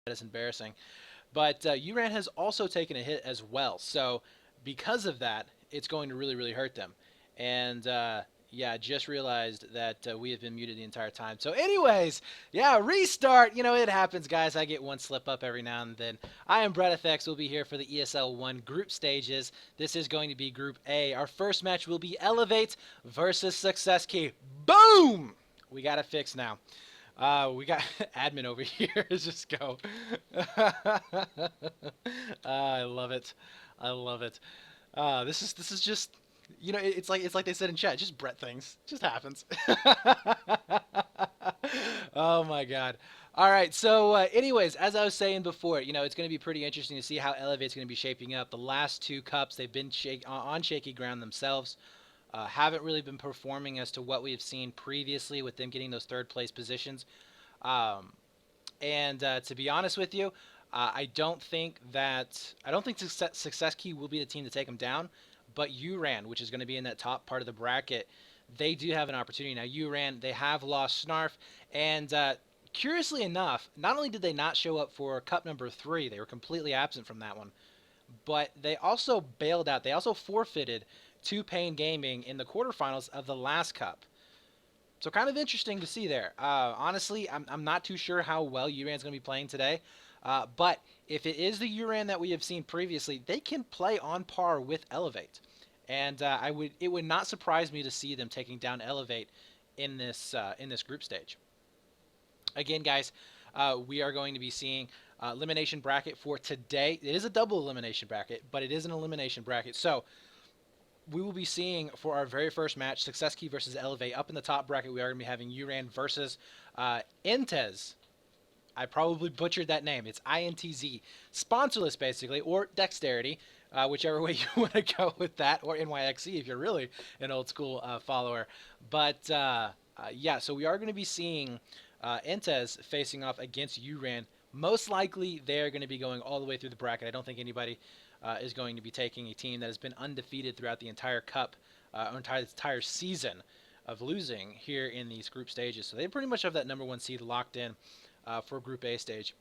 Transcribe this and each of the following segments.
It's embarrassing. But URAN has also taken a hit as well. So because of that, it's going to really, really hurt them. And yeah, just realized that we have been muted the entire time. So anyways, yeah, restart. You know, it happens, guys. I get one slip up every now and then. I am Brett FX. We'll be here for the ESL One group stages. This is going to be Group A. Our first match will be eLevate versus Success Key. Boom! We got it fixed now. We got admin over here. Just go. I love it. I love it. This is just, you know, it's like they said in chat, just Brett things. Just happens. Oh my God. All right. So, anyways, as I was saying before, you know, it's going to be pretty interesting to see how Elevate's going to be shaping up. The last two cups, they've been on shaky ground themselves. Haven't really been performing as to what we have seen previously with them getting those third place positions. Um, and to be honest with you, I don't think Success Key will be the team to take them down. But URAN, which is going to be in that top part of the bracket, they do have an opportunity now. URAN, they have lost Snarf, and curiously enough, not only did they not show up for Cup number 3, they were completely absent from that one, but they also bailed out. They also forfeited to Pain Gaming in the quarterfinals of the last Cup. So kind of interesting to see there. Honestly, I'm not too sure how well URAN's going to be playing today. But if it is the URAN that we have seen previously, they can play on par with eLevate. And it would not surprise me to see them taking down eLevate in this group stage. Again, guys, we are going to be seeing elimination bracket for today. It is a double elimination bracket, but it is an elimination bracket. So we will be seeing for our very first match, Success Key versus eLevate. Up in the top bracket, we are going to be having URAN versus Intez. I probably butchered that name. It's INTZ. Sponsorless, basically, or Dexterity, whichever way you want to go with that, or NYXE if you're really an old school follower. But yeah, so we are going to be seeing Intez facing off against URAN. Most likely, they're going to be going all the way through the bracket. I don't think anybody is going to be taking a team that has been undefeated throughout the entire cup, or entire season of losing here in these group stages. So they pretty much have that number 1 seed locked in for Group A stage.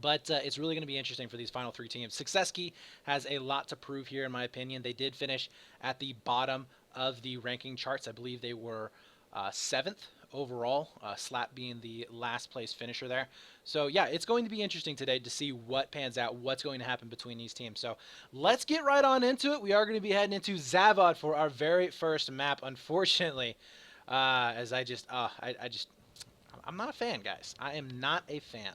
But it's really going to be interesting for these final 3 teams. Success Key has a lot to prove here, in my opinion. They did finish at the bottom of the ranking charts. I believe they were 7th overall, Slap being the last place finisher there. So yeah, it's going to be interesting today to see what pans out, what's going to happen between these teams. So let's get right on into it. We are going to be heading into Zavod for our very first map, unfortunately, as I'm not a fan, guys. I am not a fan.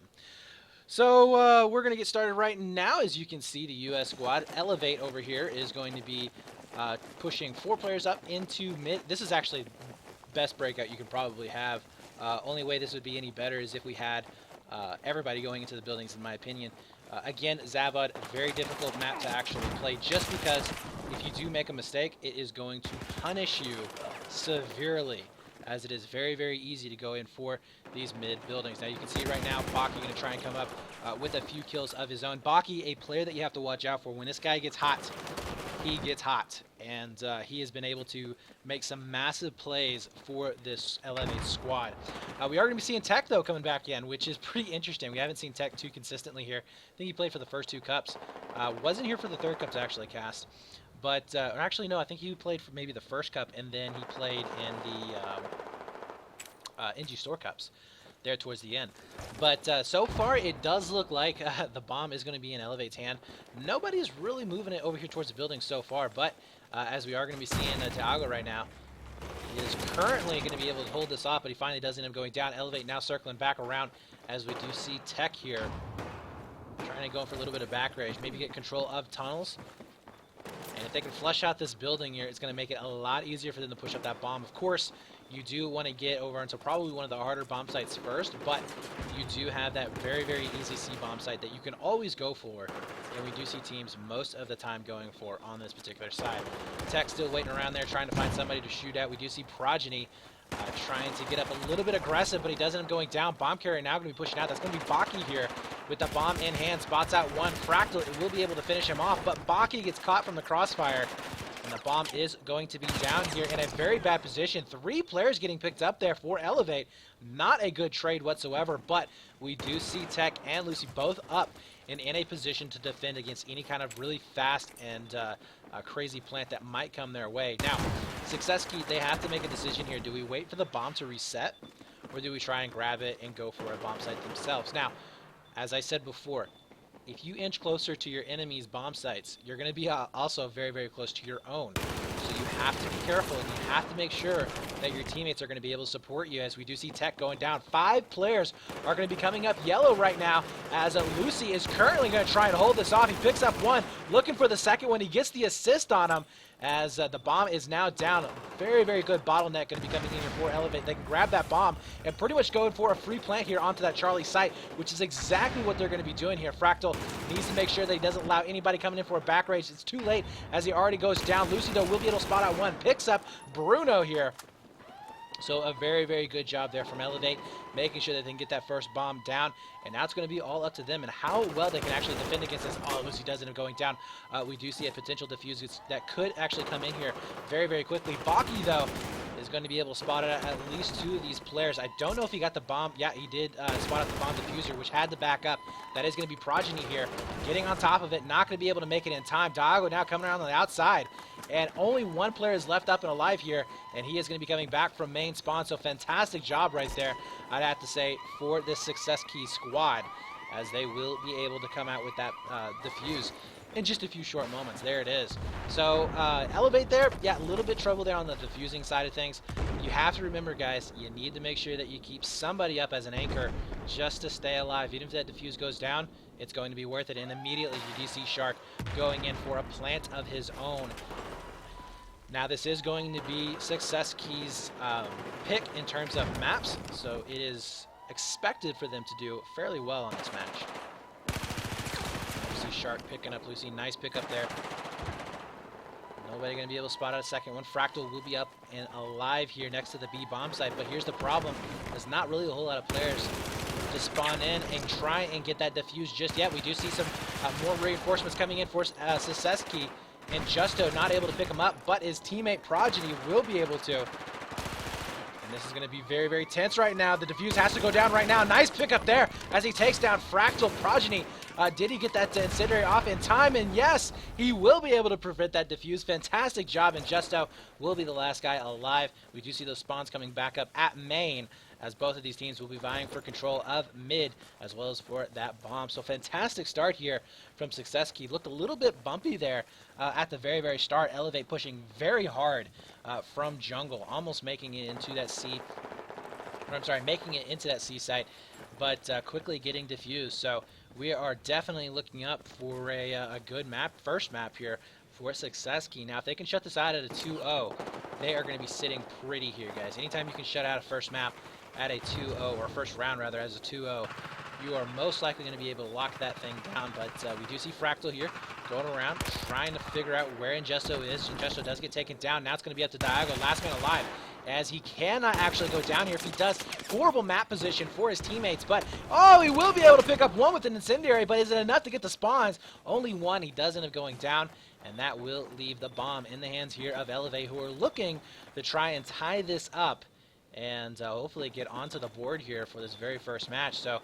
So we're going to get started right now. As you can see, the U.S. squad, eLevate over here, is going to be pushing 4 players up into mid. This is actually best breakout you can probably have. Only way this would be any better is if we had everybody going into the buildings, in my opinion. Again, Zavod, very difficult map to actually play, just because if you do make a mistake, it is going to punish you severely, as it is very, very easy to go in for these mid buildings. Now you can see right now, Baki going to try and come up with a few kills of his own. Baki, a player that you have to watch out for. When this guy gets hot, he gets hot. And he has been able to make some massive plays for this eLevate squad. We are going to be seeing Tech, though, coming back in, which is pretty interesting. We haven't seen Tech too consistently here. I think he played for the first 2 cups. Wasn't here for the 3rd cup to actually cast. But, or actually, no, I think he played for maybe the 1st cup, and then he played in the NG Store Cups there towards the end. But so far, it does look like the bomb is going to be in eLevate's hand. Nobody's really moving it over here towards the building so far, but as we are going to be seeing Tiago right now, he is currently going to be able to hold this off, but he finally does end up going down. eLevate now circling back around, as we do see Tech here trying to go for a little bit of back rage, maybe get control of tunnels. And if they can flush out this building here, it's going to make it a lot easier for them to push up that bomb. Of course, you do want to get over into probably one of the harder bomb sites first, but you do have that very, very easy C bomb site that you can always go for, and we do see teams most of the time going for on this particular side. Tech still waiting around there, trying to find somebody to shoot at. We do see Progeny trying to get up a little bit aggressive, but he does end up going down. Bomb carrier now going to be pushing out. That's going to be Baki here with the bomb in hand. Spots out one. Fractal, it will be able to finish him off, but Baki gets caught from the crossfire. And the bomb is going to be down here in a very bad position. 3 players getting picked up there for eLevate. Not a good trade whatsoever, but we do see Tech and Lucy both up and in a position to defend against any kind of really fast and crazy plant that might come their way. Now, Success Key, they have to make a decision here. Do we wait for the bomb to reset, or do we try and grab it and go for a bomb site themselves? Now, as I said before, if you inch closer to your enemy's bomb sites, you're going to be also very, very close to your own. So you have to be careful, and you have to make sure that your teammates are going to be able to support you, as we do see Tech going down. 5 players are going to be coming up yellow right now, as Lucy is currently going to try and hold this off. He picks up one, looking for the second one. He gets the assist on him, as the bomb is now down. Very, very good bottleneck going to be coming in here for eLevate. They can grab that bomb and pretty much going for a free plant here onto that Charlie site, which is exactly what they're going to be doing here. Fractal needs to make sure that he doesn't allow anybody coming in for a back rage. It's too late as he already goes down. Lucy, though, will be able to spot out one. Picks up Bruno here. So a very, very good job there from eLevate, making sure that they can get that first bomb down. And now it's going to be all up to them and how well they can actually defend against this. Oh, Lucy does end up going down. We do see a potential defuse that could actually come in here very, very quickly. Baki, though, is going to be able to spot out at least 2 of these players. I don't know if he got the bomb. Yeah, he did spot out the bomb diffuser, which had the backup. That is going to be Progeny here, getting on top of it. Not going to be able to make it in time. Daigo now coming around on the outside. And only 1 player is left up and alive here, and he is going to be coming back from main spawn. So fantastic job right there, I'd have to say, for this Success Key squad, as they will be able to come out with that defuse in just a few short moments. There it is. So eLevate there, yeah, a little bit trouble there on the diffusing side of things. You have to remember, guys, you need to make sure that you keep somebody up as an anchor just to stay alive. Even if that diffuse goes down, it's going to be worth it. And immediately you do see Shark going in for a plant of his own. Now, this is going to be Success Key's pick in terms of maps, so it is expected for them to do fairly well on this match. You see Shark picking up Lucy. Nice pickup there. Nobody going to be able to spot out a second one. Fractal will be up and alive here next to the B bomb site, but here's the problem. There's not really a whole lot of players to spawn in and try and get that defuse just yet. We do see some more reinforcements coming in for Success Key. And Justo not able to pick him up, but his teammate Progeny will be able to. And this is going to be very, very tense right now. The defuse has to go down right now. Nice pickup there as he takes down Fractal. Progeny. Did he get that incendiary off in time? And yes, he will be able to prevent that defuse. Fantastic job, and Justo will be the last guy alive. We do see those spawns coming back up at main, as both of these teams will be vying for control of mid as well as for that bomb. So fantastic start here from Success Key. Looked a little bit bumpy there at the very, very start. eLevate pushing very hard from jungle, almost making it into that C. Or, I'm sorry, making it into that C site, but quickly getting diffused. So we are definitely looking up for a good map, first map here for Success Key. Now, if they can shut this out at a 2-0, they are going to be sitting pretty here, guys. Anytime you can shut out a first map at a 2-0, or first round rather, as a 2-0, you are most likely going to be able to lock that thing down. But we do see Fractal here going around, trying to figure out where Ingesto is. Ingesto does get taken down. Now it's going to be up to Diago, last man alive, as he cannot actually go down here. If he does, horrible map position for his teammates. But, oh, he will be able to pick up one with an incendiary, but is it enough to get the spawns? Only one. He does end up going down, and that will leave the bomb in the hands here of eLevate, who are looking to try and tie this up and hopefully get onto the board here for this very first match. So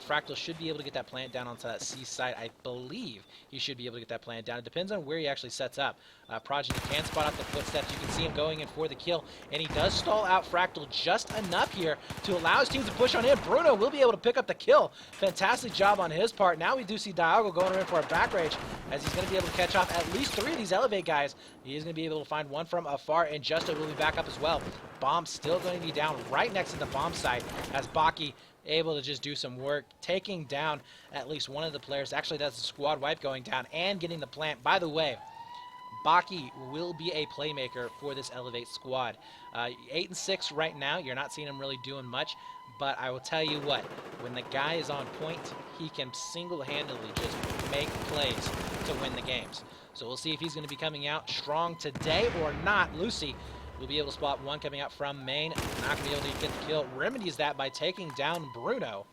Fractal should be able to get that plant down onto that C site. I believe he should be able to get that plant down. It depends on where he actually sets up. Progeny can spot out the footsteps. You can see him going in for the kill, and he does stall out Fractal just enough here to allow his team to push on him. Bruno will be able to pick up the kill. Fantastic job on his part. Now we do see Diago going in for a back rage, as he's going to be able to catch off at least 3 of these eLevate guys. He is going to be able to find one from afar, and Justo will be back up as well. Bomb still going to be down right next to the bomb site, as Baki able to just do some work, taking down at least one of the players. Actually, that's a squad wipe going down and getting the plant. By the way, Baki will be a playmaker for this eLevate squad. 8-6 right now. You're not seeing him really doing much, but I will tell you what, when the guy is on point, he can single-handedly just make plays to win the games. So we'll see if he's going to be coming out strong today or not. Lucy will be able to spot one coming out from main. Not going to be able to get the kill. Remedies that by taking down Bruno.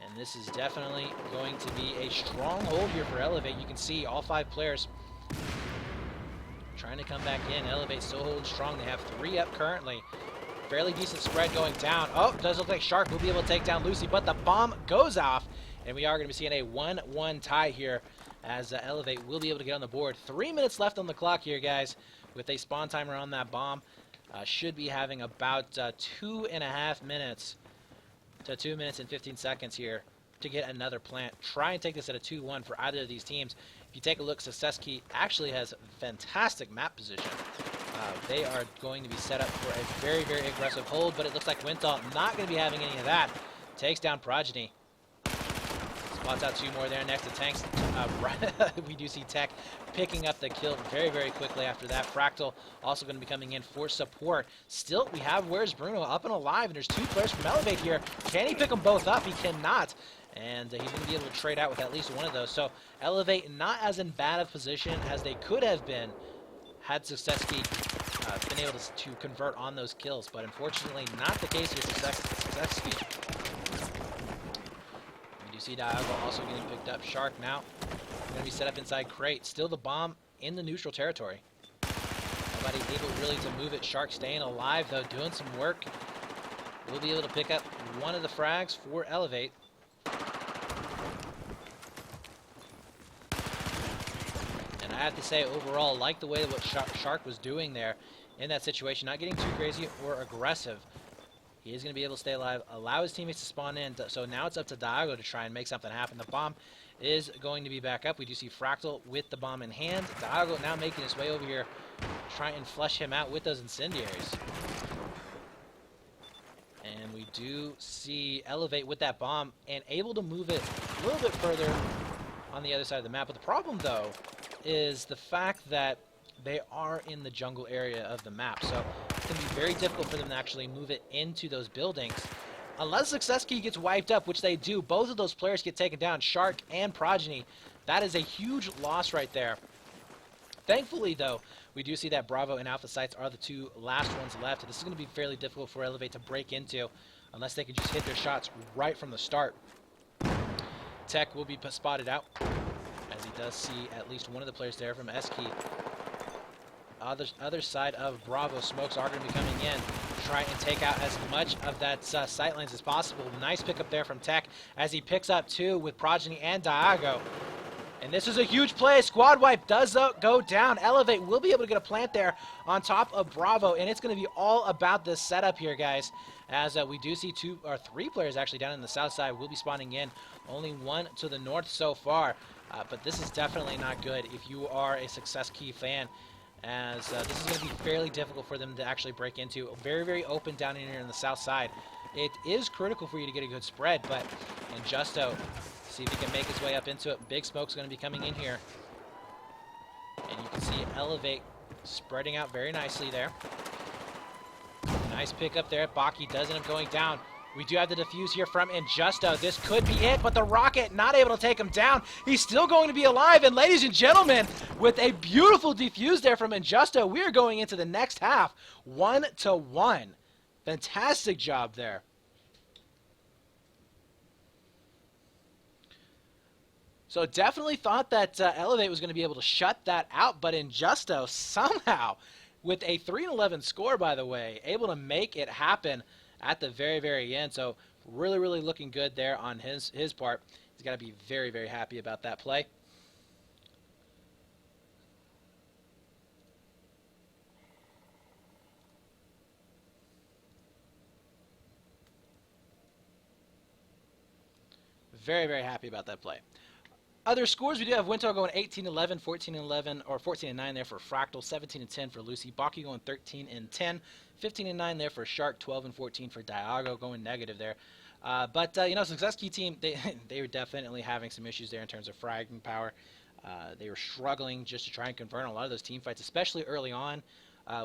And this is definitely going to be a stronghold here for eLevate. You can see all 5 players trying to come back in. eLevate still holding strong. They have 3 up currently. Fairly decent spread going down. Oh, does look like Shark will be able to take down Lucy, but the bomb goes off, and we are going to be seeing a 1-1 tie here as eLevate will be able to get on the board. 3 minutes left on the clock here, guys, with a spawn timer on that bomb. Should be having about 2.5 minutes to 2 minutes and 15 seconds here to get another plant. Try and take this at a 2-1 for either of these teams. If you take a look, Success Key actually has fantastic map position. They are going to be set up for a very, very aggressive hold, but it looks like Winthal not going to be having any of that. Takes down Progeny. Spots out 2 more there next to Tanks. We do see Tech picking up the kill very, very quickly after that. Fractal also going to be coming in for support. Still, we have Where's Bruno up and alive, and there's 2 players from eLevate here. Can he pick them both up? He cannot. And he's going to be able to trade out with at least one of those. So eLevate not as in bad of position as they could have been had Success Key been able to convert on those kills. But unfortunately, not the case here. Success Key. You see Diago also getting picked up. Shark now going to be set up inside Crate. Still the bomb in the neutral territory. Nobody able really to move it. Shark staying alive, though, doing some work. We'll be able to pick up one of the frags for eLevate. And I have to say, overall, like the way that what Shark was doing there in that situation, not getting too crazy or aggressive. He is going to be able to stay alive, allow his teammates to spawn in. So now it's up to Diago to try and make something happen. The bomb is going to be back up. We do see Fractal with the bomb in hand. Diago now making his way over here, trying and flush him out with those incendiaries. And we do see eLevate with that bomb and able to move it a little bit further on the other side of the map. But the problem, though, is the fact that they are in the jungle area of the map. So it's going to be very difficult for them to actually move it into those buildings. Unless Success Key gets wiped up, which they do, both of those players get taken down, Shark and Progeny. That is a huge loss right there. Thankfully, though, we do see that Bravo and Alpha sites are the 2 last ones left. This is going to be fairly difficult for eLevate to break into unless they can just hit their shots right from the start. Tech will be spotted out, as he does see at least one of the players there from S-Key. Other side of Bravo, smokes are going to be coming in. Try and take out as much of that sightlines as possible. Nice pickup there from Tech as he picks up 2 with Progeny and Diago. And this is a huge play. Squad wipe does go down. eLevate will be able to get a plant there on top of Bravo, and it's going to be all about this setup here, guys, as we do see 2 or 3 players actually down in the south side will be spawning in. Only 1 to the north so far, but this is definitely not good if you are a Success Key fan, as this is going to be fairly difficult for them to actually break into. Very, very open down in here in the south side. It is critical for you to get a good spread, but Injusto, see if he can make his way up into it. Big Smoke's going to be coming in here. And you can see eLevate spreading out very nicely there. Nice pick up there. Baki does end up going down. We do have the defuse here from Injusto. This could be it, but the rocket not able to take him down. He's still going to be alive. And ladies and gentlemen, with a beautiful defuse there from Injusto, we are going into the next half 1-1. Fantastic job there. So definitely thought that eLevate was going to be able to shut that out, but Injusto somehow, with a 3-11 score, by the way, able to make it happen at the very, very end. So really, really looking good there on his part. He's got to be very, very happy about that play. Very, very happy about that play. Other scores, we do have Winter going 18-11, 14-11, or 14-9 there for Fractal, 17-10 for Lucy. Baki going 13-10, 15-9 there for Shark, 12-14 for Diago, going negative there. But you know, Success Key team, they were definitely having some issues there in terms of fragging power. They were struggling just to try and convert a lot of those team fights, especially early on.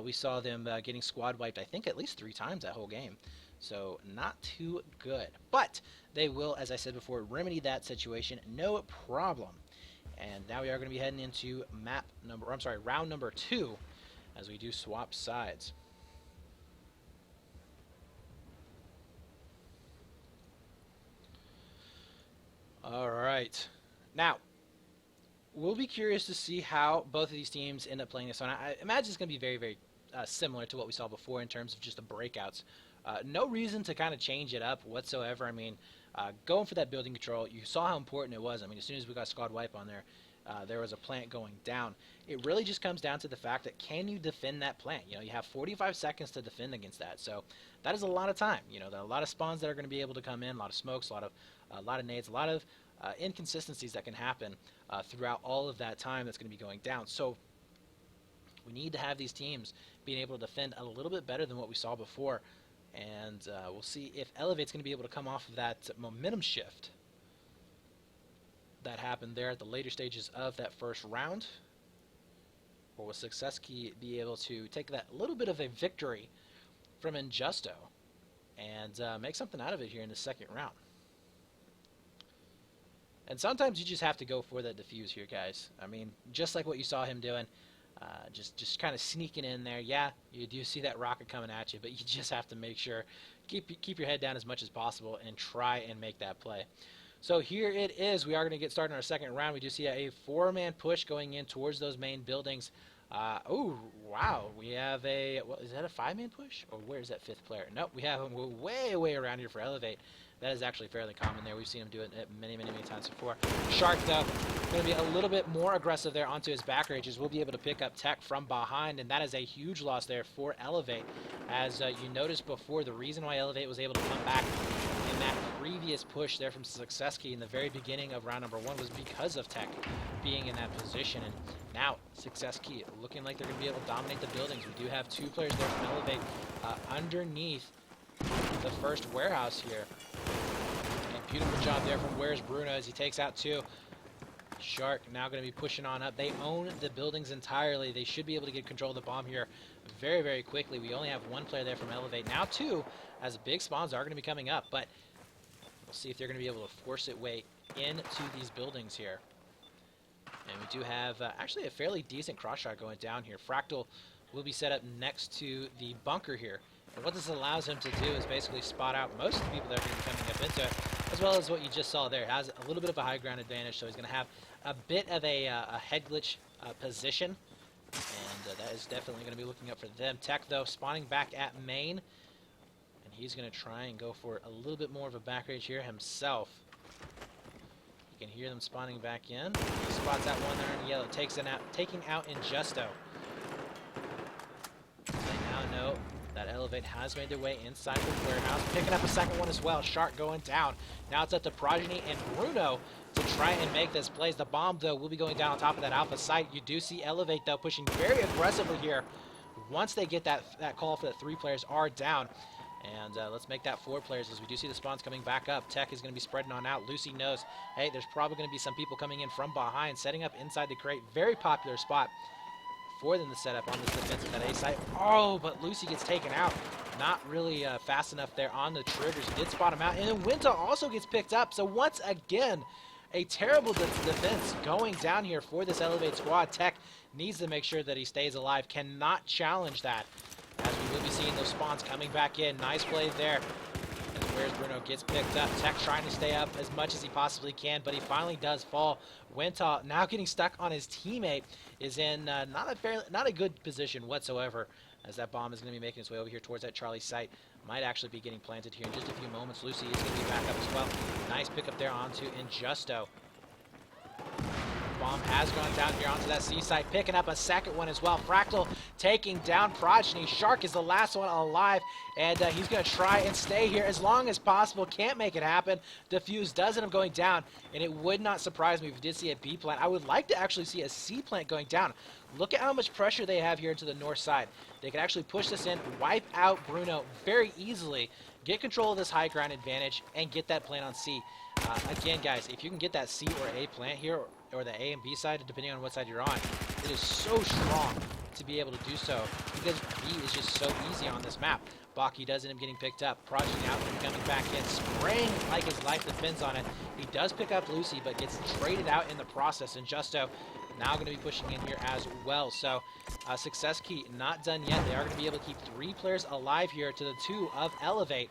We saw them getting squad wiped, I think, at least 3 times that whole game. So not too good. But they will, as I said before, remedy that situation, no problem. And now we are going to be heading into round number 2 as we do swap sides. All right. Now, we'll be curious to see how both of these teams end up playing this one. I imagine it's going to be very, very similar to what we saw before in terms of just the breakouts. No reason to kind of change it up whatsoever. I mean, going for that building control, you saw how important it was. I mean, as soon as we got squad wipe on there, there was a plant going down. It really just comes down to the fact that can you defend that plant? You know, you have 45 seconds to defend against that. So that is a lot of time. You know, there are a lot of spawns that are going to be able to come in, a lot of smokes, a lot of nades, a lot of inconsistencies that can happen throughout all of that time that's going to be going down. So we need to have these teams being able to defend a little bit better than what we saw before. And we'll see if eLevate's going to be able to come off of that momentum shift that happened there at the later stages of that first round. Or will Success Key be able to take that little bit of a victory from Injusto and make something out of it here in the second round? And sometimes you just have to go for that defuse here, guys. I mean, just like what you saw him doing, just kind of sneaking in there. Yeah, you do see that rocket coming at you, but you just have to make sure, keep your head down as much as possible and try and make that play. So here it is. We are going to get started in our second round. We do see a four-man push going in towards those main buildings. Oh, wow. We have a, well, is that a five-man push? Or where's that fifth player? Nope, we have him way around here for eLevate. That is actually fairly common there. We've seen him do it many times before. Shark, though, going to be a little bit more aggressive there onto his back rages. We'll be able to pick up Tech from behind, and that is a huge loss there for eLevate. As you noticed before, the reason why eLevate was able to come back in that previous push there from Success Key in the very beginning of round number 1 was because of Tech being in that position. And now Success Key looking like they're going to be able to dominate the buildings. We do have two players there from eLevate underneath the first warehouse here. And beautiful job there from Where's Bruno as he takes out two. Shark now going to be pushing on up. They own the buildings entirely. They should be able to get control of the bomb here very quickly. We only have one player there from eLevate. Now two, as big spawns are going to be coming up. But we'll see if they're going to be able to force it way into these buildings here. And we do have actually a fairly decent cross shot going down here. Fractal will be set up next to the bunker here. And what this allows him to do is basically spot out most of the people that are going to be coming up into it, as well as what you just saw there. It has a little bit of a high ground advantage, so he's going to have a bit of a head glitch position. And that is definitely going to be looking up for them. Tech, though, spawning back at main. And he's going to try and go for a little bit more of a back rage here himself. You can hear them spawning back in. He spots that one there in yellow, taking out Injusto. They now know that eLevate has made their way inside the warehouse, picking up a second one as well. Shark going down. Now it's up to Progeny and Bruno to try and make this plays. The bomb, though, will be going down on top of that alpha site. You do see eLevate, though, pushing very aggressively here. Once they get that call for the 3 players are down. And let's make that 4 players as we do see the spawns coming back up. Tech is going to be spreading on out. Lucy knows, hey, there's probably going to be some people coming in from behind, setting up inside the crate. Very popular spot for them to set up on this defensive at A site. Oh, but Lucy gets taken out. Not really fast enough there on the triggers. He did spot him out. And then Winter also gets picked up. So once again, a terrible defense going down here for this eLevate squad. Tech needs to make sure that he stays alive. Cannot challenge that, as we will be seeing those spawns coming back in. Nice play there. As Where's Bruno gets picked up. Tech trying to stay up as much as he possibly can, but he finally does fall. Winter now getting stuck on his teammate is in not a good position whatsoever, as that bomb is going to be making its way over here towards that Charlie site. Might actually be getting planted here in just a few moments. Lucy is going to be back up as well. Nice pickup there onto Injusto. Bomb has gone down here onto that C site, picking up a second one as well. Fractal taking down Progeny. Shark is the last one alive, and he's going to try and stay here as long as possible. Can't make it happen. Defuse does end up going down, and it would not surprise me if we did see a B plant. I would like to actually see a C plant going down. Look at how much pressure they have here into the north side. They can actually push this in, wipe out Bruno very easily, get control of this high ground advantage, and get that plant on C. Again, guys, if you can get that C or A plant here, or the A and B side, depending on what side you're on, it is so strong to be able to do so, because B is just so easy on this map. Baki does end up getting picked up. Progeny out and coming back in, spraying like his life depends on it. He does pick up Lucy, but gets traded out in the process. And Justo now going to be pushing in here as well. So Success Key not done yet. They are going to be able to keep 3 players alive here to the 2 of eLevate.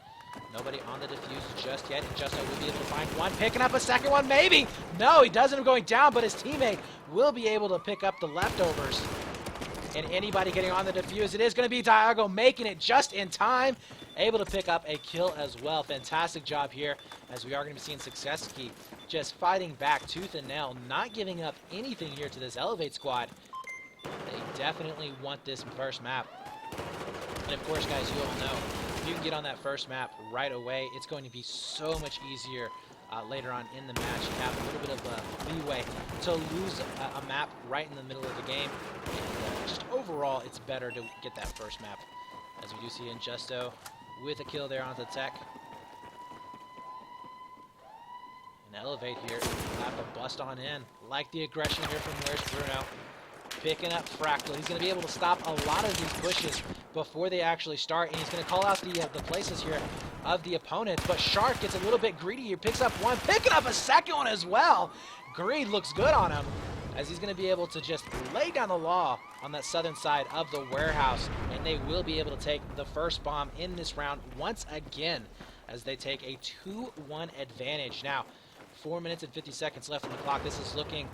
Nobody on the defuse just yet, and Justo will be able to find one, picking up a second one, maybe! No, he doesn't going down, but his teammate will be able to pick up the leftovers. And anybody getting on the defuse, it is going to be Diago making it just in time, able to pick up a kill as well. Fantastic job here, as we are going to be seeing Success Key just fighting back tooth and nail, not giving up anything here to this eLevate squad. They definitely want this first map. And of course, guys, you all know, if you can get on that first map right away, it's going to be so much easier later on in the match. You have a little bit of leeway to lose a map right in the middle of the game. And just overall, it's better to get that first map. As we do see Injusto with a kill there onto Tech. And eLevate here, have to bust on in. Like the aggression here from Where's Bruno. Picking up Fractal. He's going to be able to stop a lot of these pushes before they actually start, and he's going to call out the places here of the opponents. But Shark gets a little bit greedy here, picks up one, picking up a second one as well. Greed looks good on him, as he's going to be able to just lay down the law on that southern side of the warehouse, and they will be able to take the first bomb in this round once again, as they take a 2-1 advantage. Now, 4 minutes and 50 seconds left on the clock. This is looking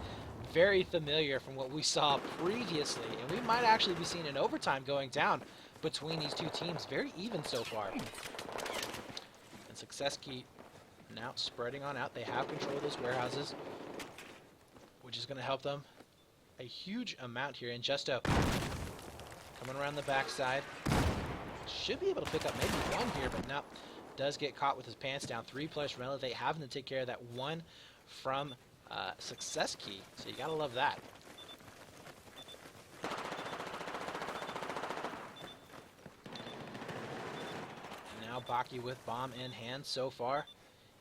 very familiar from what we saw previously, and we might actually be seeing an overtime going down between these two teams. Very even so far. And Success Key now spreading on out. They have control of those warehouses, which is going to help them a huge amount here. And Justo coming around the backside. Should be able to pick up maybe one here, but no. Does get caught with his pants down. 3 players from eLevate having to take care of that one from Success Key, so you gotta love that. Now Baki with bomb in hand so far.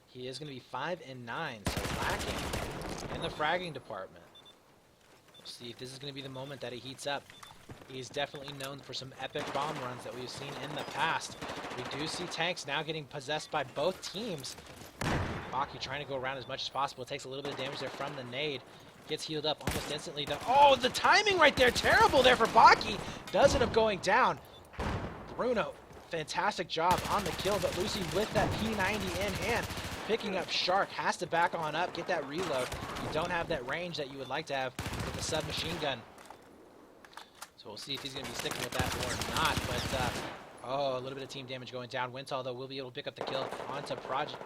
He is going to be 5 and 9, so lacking in the fragging department. We'll see if this is going to be the moment that it heats up. He's definitely known for some epic bomb runs that we've seen in the past. We do see tanks now getting possessed by both teams. Baki trying to go around as much as possible. Takes a little bit of damage there from the nade. Gets healed up almost instantly. Oh, the timing right there. Terrible there for Baki. Does end up going down. Bruno, fantastic job on the kill, but Lucy with that P90 in hand. Picking up Shark. Has to back on up. Get that reload. You don't have that range that you would like to have with the submachine gun. So we'll see if he's going to be sticking with that or not. But, oh, a little bit of team damage going down. Wintal, though, will be able to pick up the kill onto Project.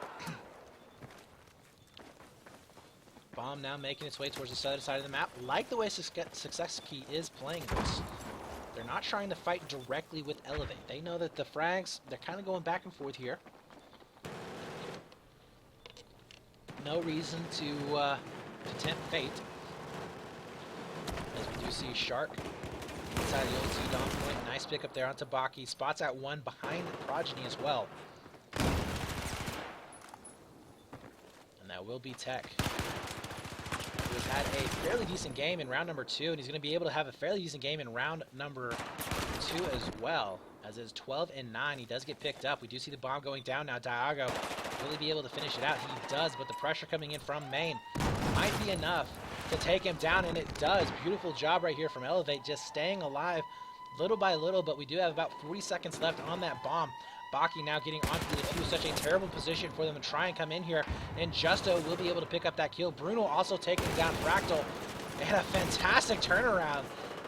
Bomb now making its way towards the southern side of the map. Like the way Success Key is playing this. They're not trying to fight directly with eLevate. They know that the frags, they're kind of going back and forth here. No reason to tempt fate. As we do see Shark inside the old T-Dom point. Nice pick up there onto Baki. Spots out one behind Progeny as well. And that will be Tech, who's had a fairly decent game in round number 2, and he's going to be able to have a fairly decent game in round number 2 as well, as is 12 and 9. He does get picked up. We do see the bomb going down now. Diago will he be able to finish it out? He does, but the pressure coming in from main might be enough to take him down, and it does. Beautiful job right here from eLevate, just staying alive little by little, but we do have about 40 seconds left on that bomb. Baki now getting onto the defuse. Such a terrible position for them to try and come in here, and Justo will be able to pick up that kill. Bruno also taking down Fractal, and a fantastic turnaround,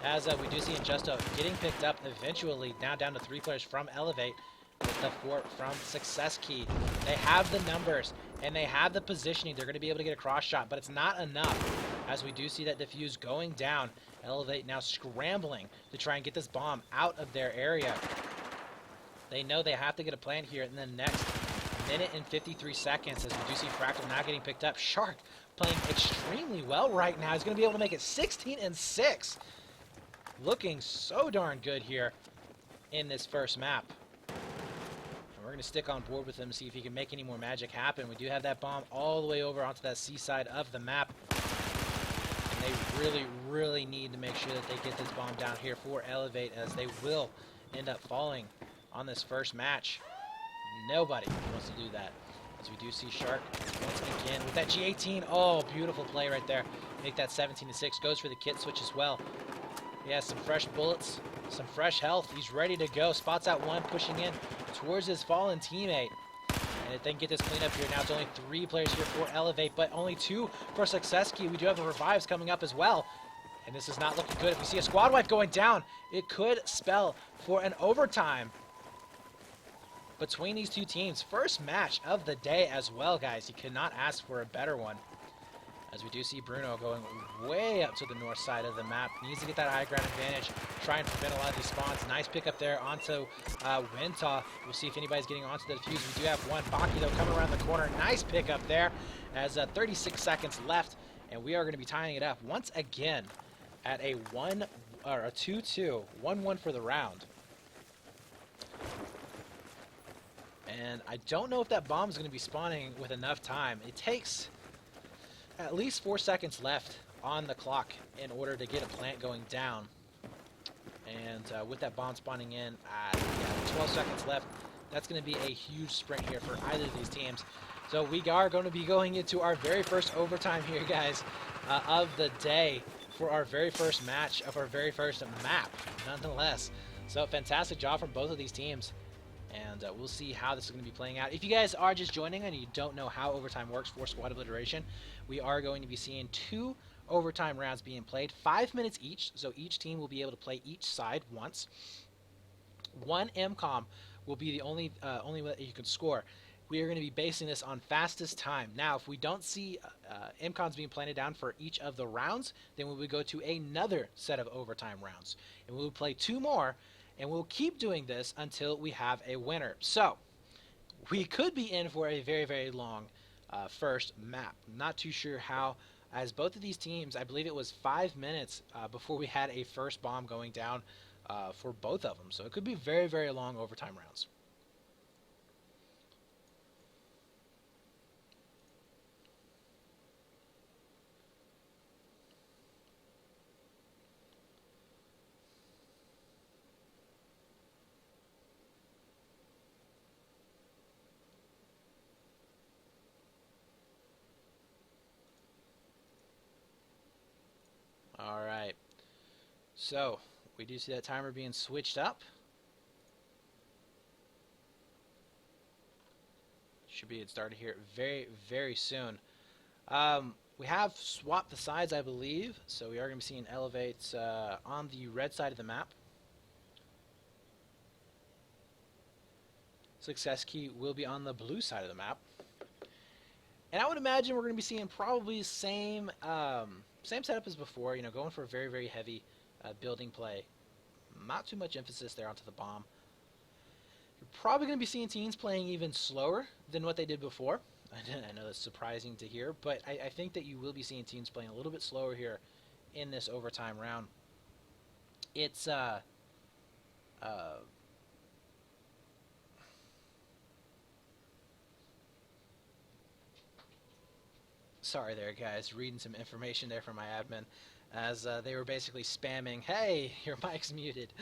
as we do see Justo getting picked up eventually. Now down to 3 players from eLevate with the 4 from Success Key. They have the numbers and they have the positioning. They're going to be able to get a cross shot, but it's not enough, as we do see that defuse going down. eLevate now scrambling to try and get this bomb out of their area. They know they have to get a plant here in the next minute and 53 seconds, as we do see Fractal now getting picked up. Shark playing extremely well right now. He's going to be able to make it 16 and 6. Looking so darn good here in this first map. And we're going to stick on board with him, see if he can make any more magic happen. We do have that bomb all the way over onto that seaside of the map. And they really, really need to make sure that they get this bomb down here for eLevate, as they will end up falling on this first match. Nobody wants to do that, as we do see Shark once again with that G18. Oh, beautiful play right there. Make that 17 to 6. Goes for the kit switch as well. He has some fresh bullets, some fresh health. He's ready to go. Spots out one, pushing in towards his fallen teammate. And they can get this cleanup here. Now it's only 3 players here for eLevate, but only 2 for Success Key. We do have a revives coming up as well. And this is not looking good. If we see a squad wipe going down, it could spell for an overtime between these two teams. First match of the day as well, guys. You cannot ask for a better one. As we do see Bruno going way up to the north side of the map. Needs to get that high ground advantage. Try and prevent a lot of these spawns. Nice pickup there onto Wintaw. We'll see if anybody's getting onto the defuse. We do have one. Baki, though, coming around the corner. Nice pickup there. As 36 seconds left. And we are going to be tying it up once again at a 2-2. 1-1 for the round. And I don't know if that bomb is going to be spawning with enough time. It takes at least 4 seconds left on the clock in order to get a plant going down. And with that bomb spawning in, 12 seconds left. That's going to be a huge sprint here for either of these teams. So we are going to be going into our very first overtime here, guys, of the day for our very first match of our very first map, nonetheless. So fantastic job from both of these teams. And we'll see how this is going to be playing out. If you guys are just joining and you don't know how overtime works for squad obliteration, we are going to be seeing 2 overtime rounds being played, 5 minutes each. So each team will be able to play each side once. 1 MCOM will be the only way that you can score. We are going to be basing this on fastest time. Now, if we don't see MCOMs being planted down for each of the rounds, then we would go to another set of overtime rounds. And we will play 2 more. And we'll keep doing this until we have a winner. So, we could be in for a very, very long first map. Not too sure how, as both of these teams, I believe it was 5 minutes before we had a first bomb going down for both of them. So, it could be very, very long overtime rounds. All right, so we do see that timer being switched up. Should be started here very, very soon. We have swapped the sides, I believe, so we are going to be seeing eLevate on the red side of the map. Success Key will be on the blue side of the map. And I would imagine we're going to be seeing probably same setup as before, you know, going for a very, very heavy building play. Not too much emphasis there onto the bomb. You're probably going to be seeing teams playing even slower than what they did before. I know that's surprising to hear, but I think that you will be seeing teams playing a little bit slower here in this overtime round. It's sorry there, guys, reading some information there from my admin as they were basically spamming, hey, your mic's muted.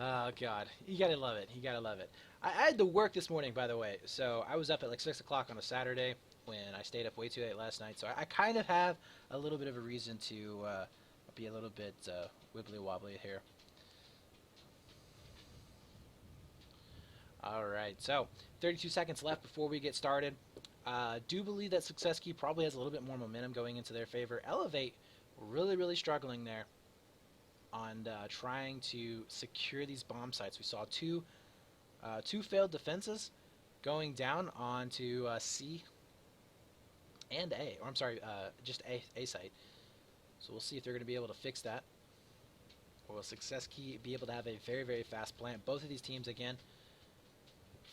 Oh, God. You gotta love it. You gotta love it. I had to work this morning, by the way, so I was up at like 6 o'clock on a Saturday when I stayed up way too late last night, so I kind of have a little bit of a reason to be a little bit wibbly-wobbly here. Alright, so 32 seconds left before we get started. Do believe that Success Key probably has a little bit more momentum going into their favor. eLevate really, really struggling there on trying to secure these bomb sites. We saw two failed defenses going down onto C and A, or I'm sorry, just A site. So we'll see if they're going to be able to fix that. Or will Success Key be able to have a very, very fast plant? Both of these teams, again,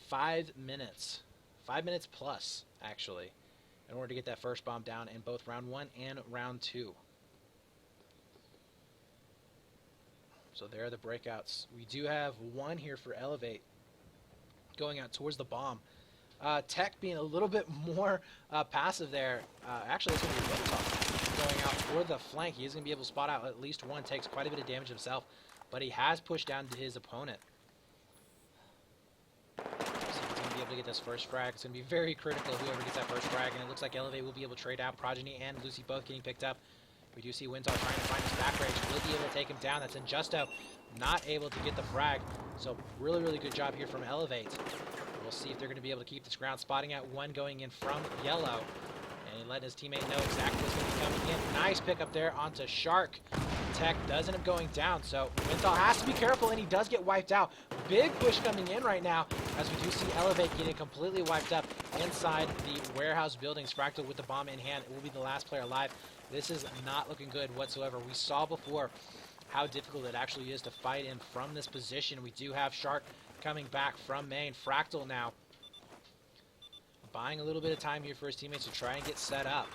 5 minutes. 5 minutes plus, actually, in order to get that first bomb down in both round 1 and round 2. So there are the breakouts. We do have one here for eLevate going out towards the bomb. Tech being a little bit more passive there. Actually, it's going to be Wintoff going out for the flank. He is going to be able to spot out at least one. Takes quite a bit of damage himself, but he has pushed down to his opponent. To get this first frag. It's going to be very critical whoever gets that first frag, and it looks like eLevate will be able to trade out. Progeny and Lucy both getting picked up. We do see Wintoff trying to find his back range. Will be able to take him down. That's Injusto not able to get the frag. So really, really good job here from eLevate. we'll see if they're going to be able to keep this ground. Spotting out one going in from yellow. And he let his teammate know exactly what's going to be coming in. Nice pickup there onto Shark. Tech does end up going down, so Winthal has to be careful, and he does get wiped out. Big push coming in right now, as we do see eLevate getting completely wiped up inside the warehouse buildings. Fractal with the bomb in hand. It will be the last player alive. This is not looking good whatsoever. We saw before how difficult it actually is to fight in from this position. We do have Shark coming back from main. Fractal now buying a little bit of time here for his teammates to try and get set up.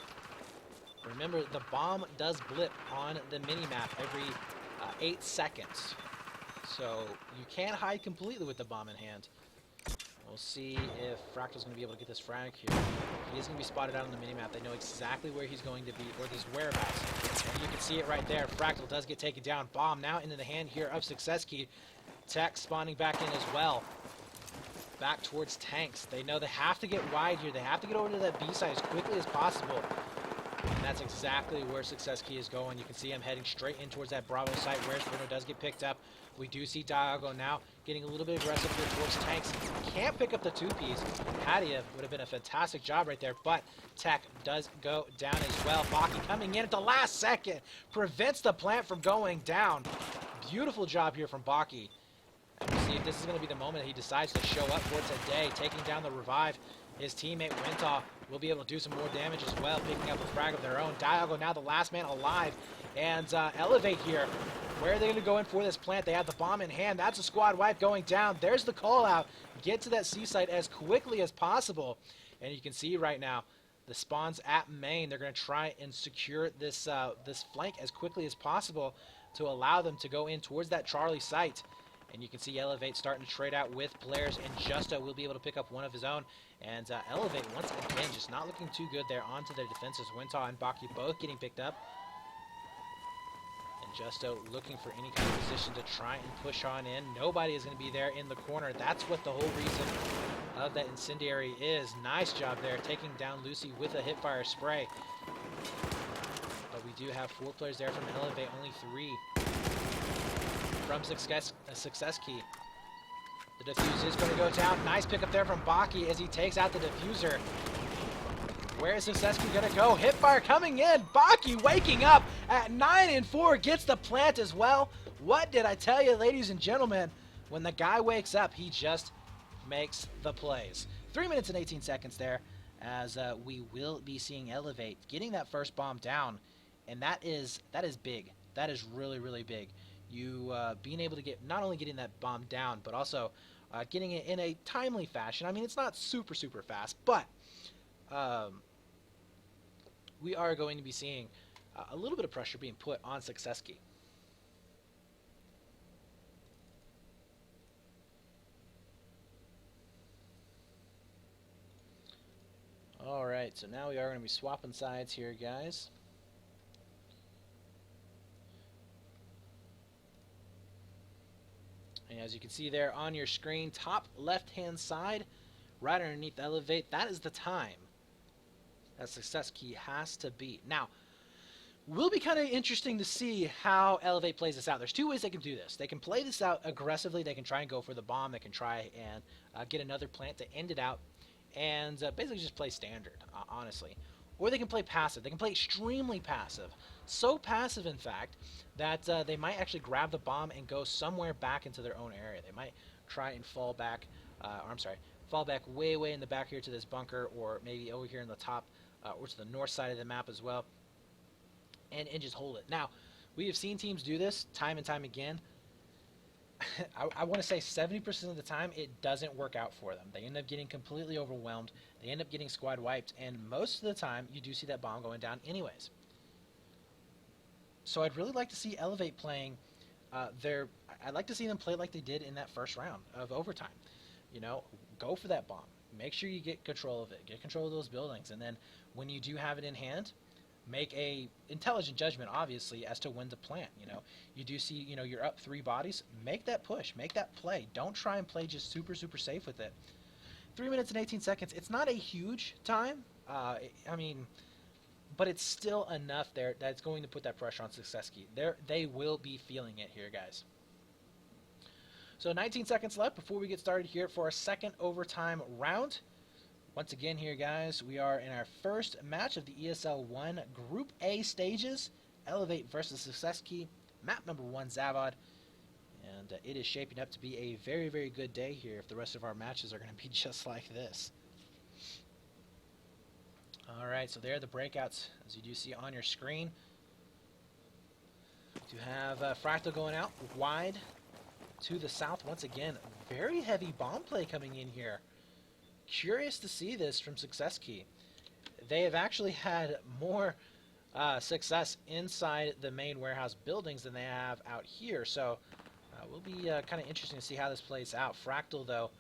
Remember, the bomb does blip on the mini-map every 8 seconds. So you can't hide completely with the bomb in hand. We'll see if Fractal's going to be able to get this frag here. He is going to be spotted out on the mini-map. They know exactly where he's going to be, or his whereabouts. And you can see it right there. Fractal does get taken down. Bomb now into the hand here of SuccessKey. Tech spawning back in as well. Back towards tanks. They know they have to get wide here. They have to get over to that B side as quickly as possible. And that's exactly where SuccessKey is going. You can see him heading straight in towards that Bravo site where Bruno does get picked up. We do see Diago now getting a little bit aggressive here towards tanks. Can't pick up the 2Ps. Hadia would have been a fantastic job right there, but Tech does go down as well. Baki coming in at the last second. Prevents the plant from going down. Beautiful job here from Baki. And we'll see if this is going to be the moment that he decides to show up for today, taking down the revive. His teammate Wintaw will be able to do some more damage as well, picking up a frag of their own. Diago now the last man alive. And eLevate here. Where are they going to go in for this plant? They have the bomb in hand. That's a squad wipe going down. There's the call out. Get to that C site as quickly as possible. And you can see right now the spawns at main. They're going to try and secure this this flank as quickly as possible to allow them to go in towards that Charlie site. And you can see eLevate starting to trade out with players, and Justo will be able to pick up one of his own. And eLevate, once again, just not looking too good there onto their defenses. Wintaw and Baki both getting picked up. And Justo looking for any kind of position to try and push on in. Nobody is going to be there in the corner. That's what the whole reason of that incendiary is. Nice job there, taking down Lucy with a hipfire spray. But we do have 4 players there from eLevate, only 3 from SuccessKey. The defuse is going to go down. Nice pickup there from Baki as he takes out the diffuser. Where is SuccessKey going to go? Hipfire coming in. Baki waking up at 9 and 4. Gets the plant as well. What did I tell you, ladies and gentlemen? When the guy wakes up, he just makes the plays. 3 minutes and 18 seconds there as we will be seeing eLevate getting that first bomb down. And that is big. That is really, really big. You being able to get, not only getting that bomb down, but also getting it in a timely fashion. I mean, it's not super, super fast, but we are going to be seeing a little bit of pressure being put on SuccessKey. All right, so now we are going to be swapping sides here, guys. And as you can see there on your screen, top left-hand side, right underneath eLevate, that is the time that SuccessKey has to beat. Now, will be kind of interesting to see how eLevate plays this out. There's 2 ways they can do this. They can play this out aggressively. They can try and go for the bomb. They can try and get another plant to end it out and basically just play standard, honestly. Or they can play passive. They can play extremely passive. So passive, in fact, that they might actually grab the bomb and go somewhere back into their own area. They might try and fall back, fall back way, way in the back here to this bunker, or maybe over here in the top, or to the north side of the map as well, and just hold it. Now, we have seen teams do this time and time again. I want to say 70% of the time it doesn't work out for them. They end up getting completely overwhelmed. They end up getting squad wiped, and most of the time you do see that bomb going down anyways. So I'd really like to see eLevate playing I'd like to see them play like they did in that first round of overtime. You know, go for that bomb. Make sure you get control of it. Get control of those buildings, and then when you do have it in hand, make a intelligent judgment, obviously, as to when to plant. You know, you do see, you know, you're up 3 bodies. Make that push. Make that play. Don't try and play just super, super safe with it. 3 minutes and 18 seconds. It's not a huge time. I mean, but it's still enough there that's going to put that pressure on SuccessKey. They will be feeling it here, guys. So 19 seconds left before we get started here for our second overtime round. Once again here, guys, we are in our first match of the ESL One Group A stages. eLevate versus Success Key, map number 1, Zavod. And it is shaping up to be a very, very good day here if the rest of our matches are going to be just like this. Alright, so there are the breakouts, as you do see on your screen. To have Fractal going out wide to the south once again. Very heavy bomb play coming in here. Curious to see this from Success Key. They have actually had more success inside the main warehouse buildings than they have out here. So will be kind of interesting to see how this plays out. Fractal, though,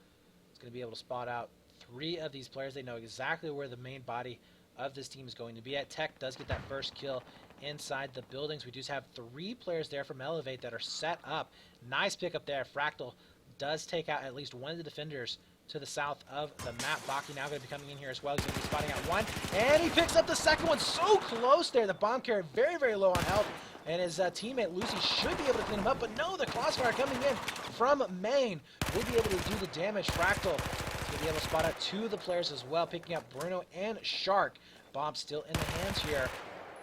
is going to be able to spot out 3 of these players. They know exactly where the main body of this team is going to be at. Tech does get that first kill inside the buildings. We do have 3 players there from eLevate that are set up. Nice pickup there. Fractal does take out at least one of the defenders to the south of the map. Baki now going to be coming in here as well. He's going to be spotting out one, and he picks up the second one. So close there. The bomb carrier very, very low on health, and his teammate Lucy should be able to clean him up, but no, the crossfire coming in from main will be able to do the damage. Fractal is going to be able to spot out 2 of the players as well, picking up Bruno and Shark. Bomb still in the hands here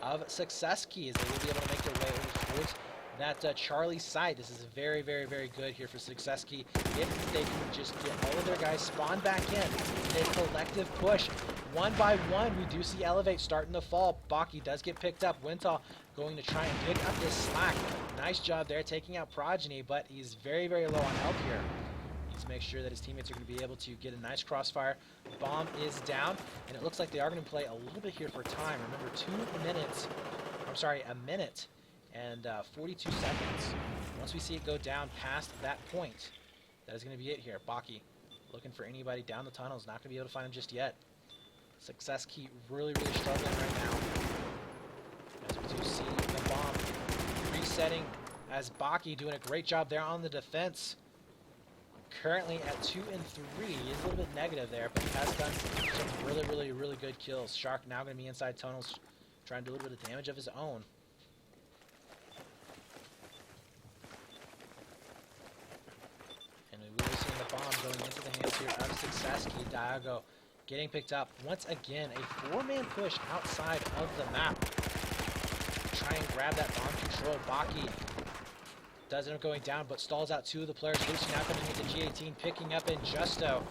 of Success Key as they will be able to make their way over towards that Charlie site. This is very, very, very good here for Success Key. If they can just get all of their guys spawned back in, a collective push. One by one, we do see eLevate starting to fall. Baki does get picked up. Wintal going to try and pick up this slack. Nice job there taking out Progeny, but he's very, very low on health here. Needs to make sure that his teammates are going to be able to get a nice crossfire. Bomb is down, and it looks like they are going to play a little bit here for time. Remember, 2 minutes, I'm sorry, a minute and 42 seconds. Once we see it go down past that point, that is going to be it here. Baki looking for anybody down the tunnel. Is not going to be able to find him just yet. Success Key really, really struggling right now. As we do see the bomb resetting, as Baki doing a great job there on the defense. Currently at 2 and 3. He is a little bit negative there, but he has done some really, really, really good kills. Shark now going to be inside tunnels, trying to do a little bit of damage of his own. And we will be seeing the bomb going into the hands here of Success Key. Diago getting picked up. Once again, a 4-man push outside of the map. Try and grab that bomb control. Baki does end up going down, but stalls out 2 of the players. Lucy now coming into G18, picking up Injusto.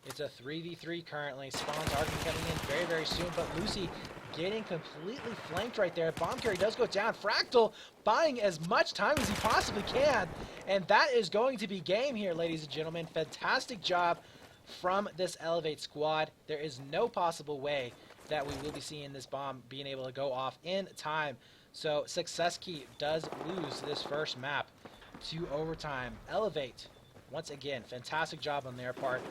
It's a 3v3 currently. Spawns are coming in very, very soon, but Lucy getting completely flanked right there. Bomb carry does go down. Fractal buying as much time as he possibly can, and that is going to be game here, ladies and gentlemen. Fantastic job from this eLevate squad. There is no possible way that we will be seeing this bomb being able to go off in time. So Success Key does lose this first map to overtime. eLevate, once again, fantastic job on their part,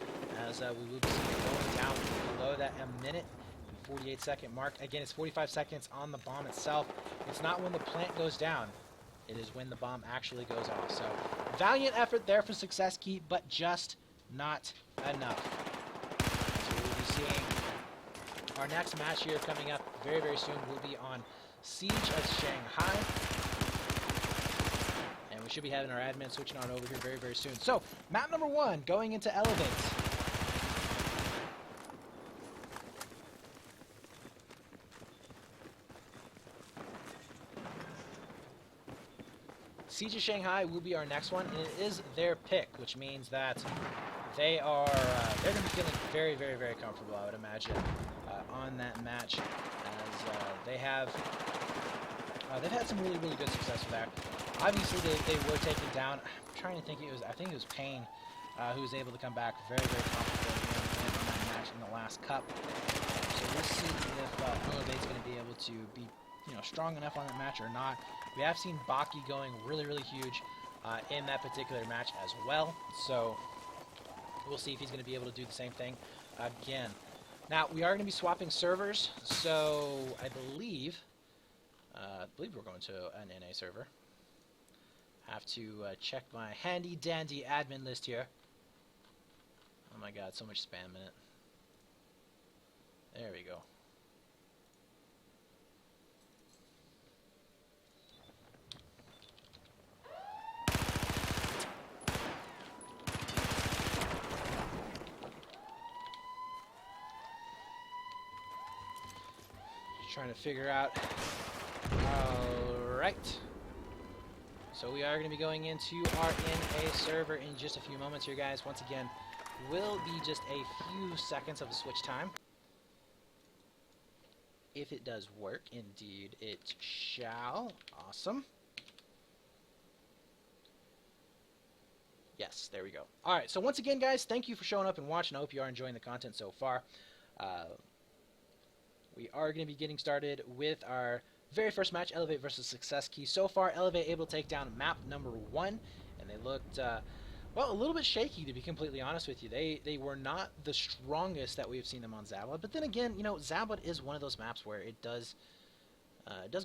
as we will be seeing it going down below that a minute and 48-second mark. Again, it's 45 seconds on the bomb itself. It's not when the plant goes down. It is when the bomb actually goes off. So valiant effort there for Success Key, but just not enough. So we'll be seeing our next match here coming up very, very soon will be on Siege of Shanghai. And we should be having our admin switching on over here very, very soon. So, map number 1, going into eLevate. Siege of Shanghai will be our next one, and it is their pick, which means that they are they're going to be feeling very, very, very comfortable, I would imagine, on that match, as they have they've had some really, really good success with that. Obviously, they were taken down. I'm trying to think. I think it was Payne who was able to come back very, very comfortable in that match in the last cup. So we'll see if eLevate's going to be able to be strong enough on that match or not. We have seen Baki going really, really huge in that particular match as well. So we'll see if he's going to be able to do the same thing again. Now, we are going to be swapping servers, so I believe we're going to an NA server. Have to check my handy-dandy admin list here. Oh my god, so much spam in it. There we go. Trying to figure out. Alright. So we are going to be going into our NA server in just a few moments here, guys. Once again, will be just a few seconds of the switch time. If it does work, indeed it shall. Awesome. Yes, there we go. Alright, so once again, guys, thank you for showing up and watching. I hope you are enjoying the content so far. We are going to be getting started with our very first match, eLevate versus Success Key. So far, eLevate able to take down map number 1, and they looked, well, a little bit shaky, to be completely honest with you. They were not the strongest that we've seen them on Zabad, but then again, you know, Zabad is one of those maps where it does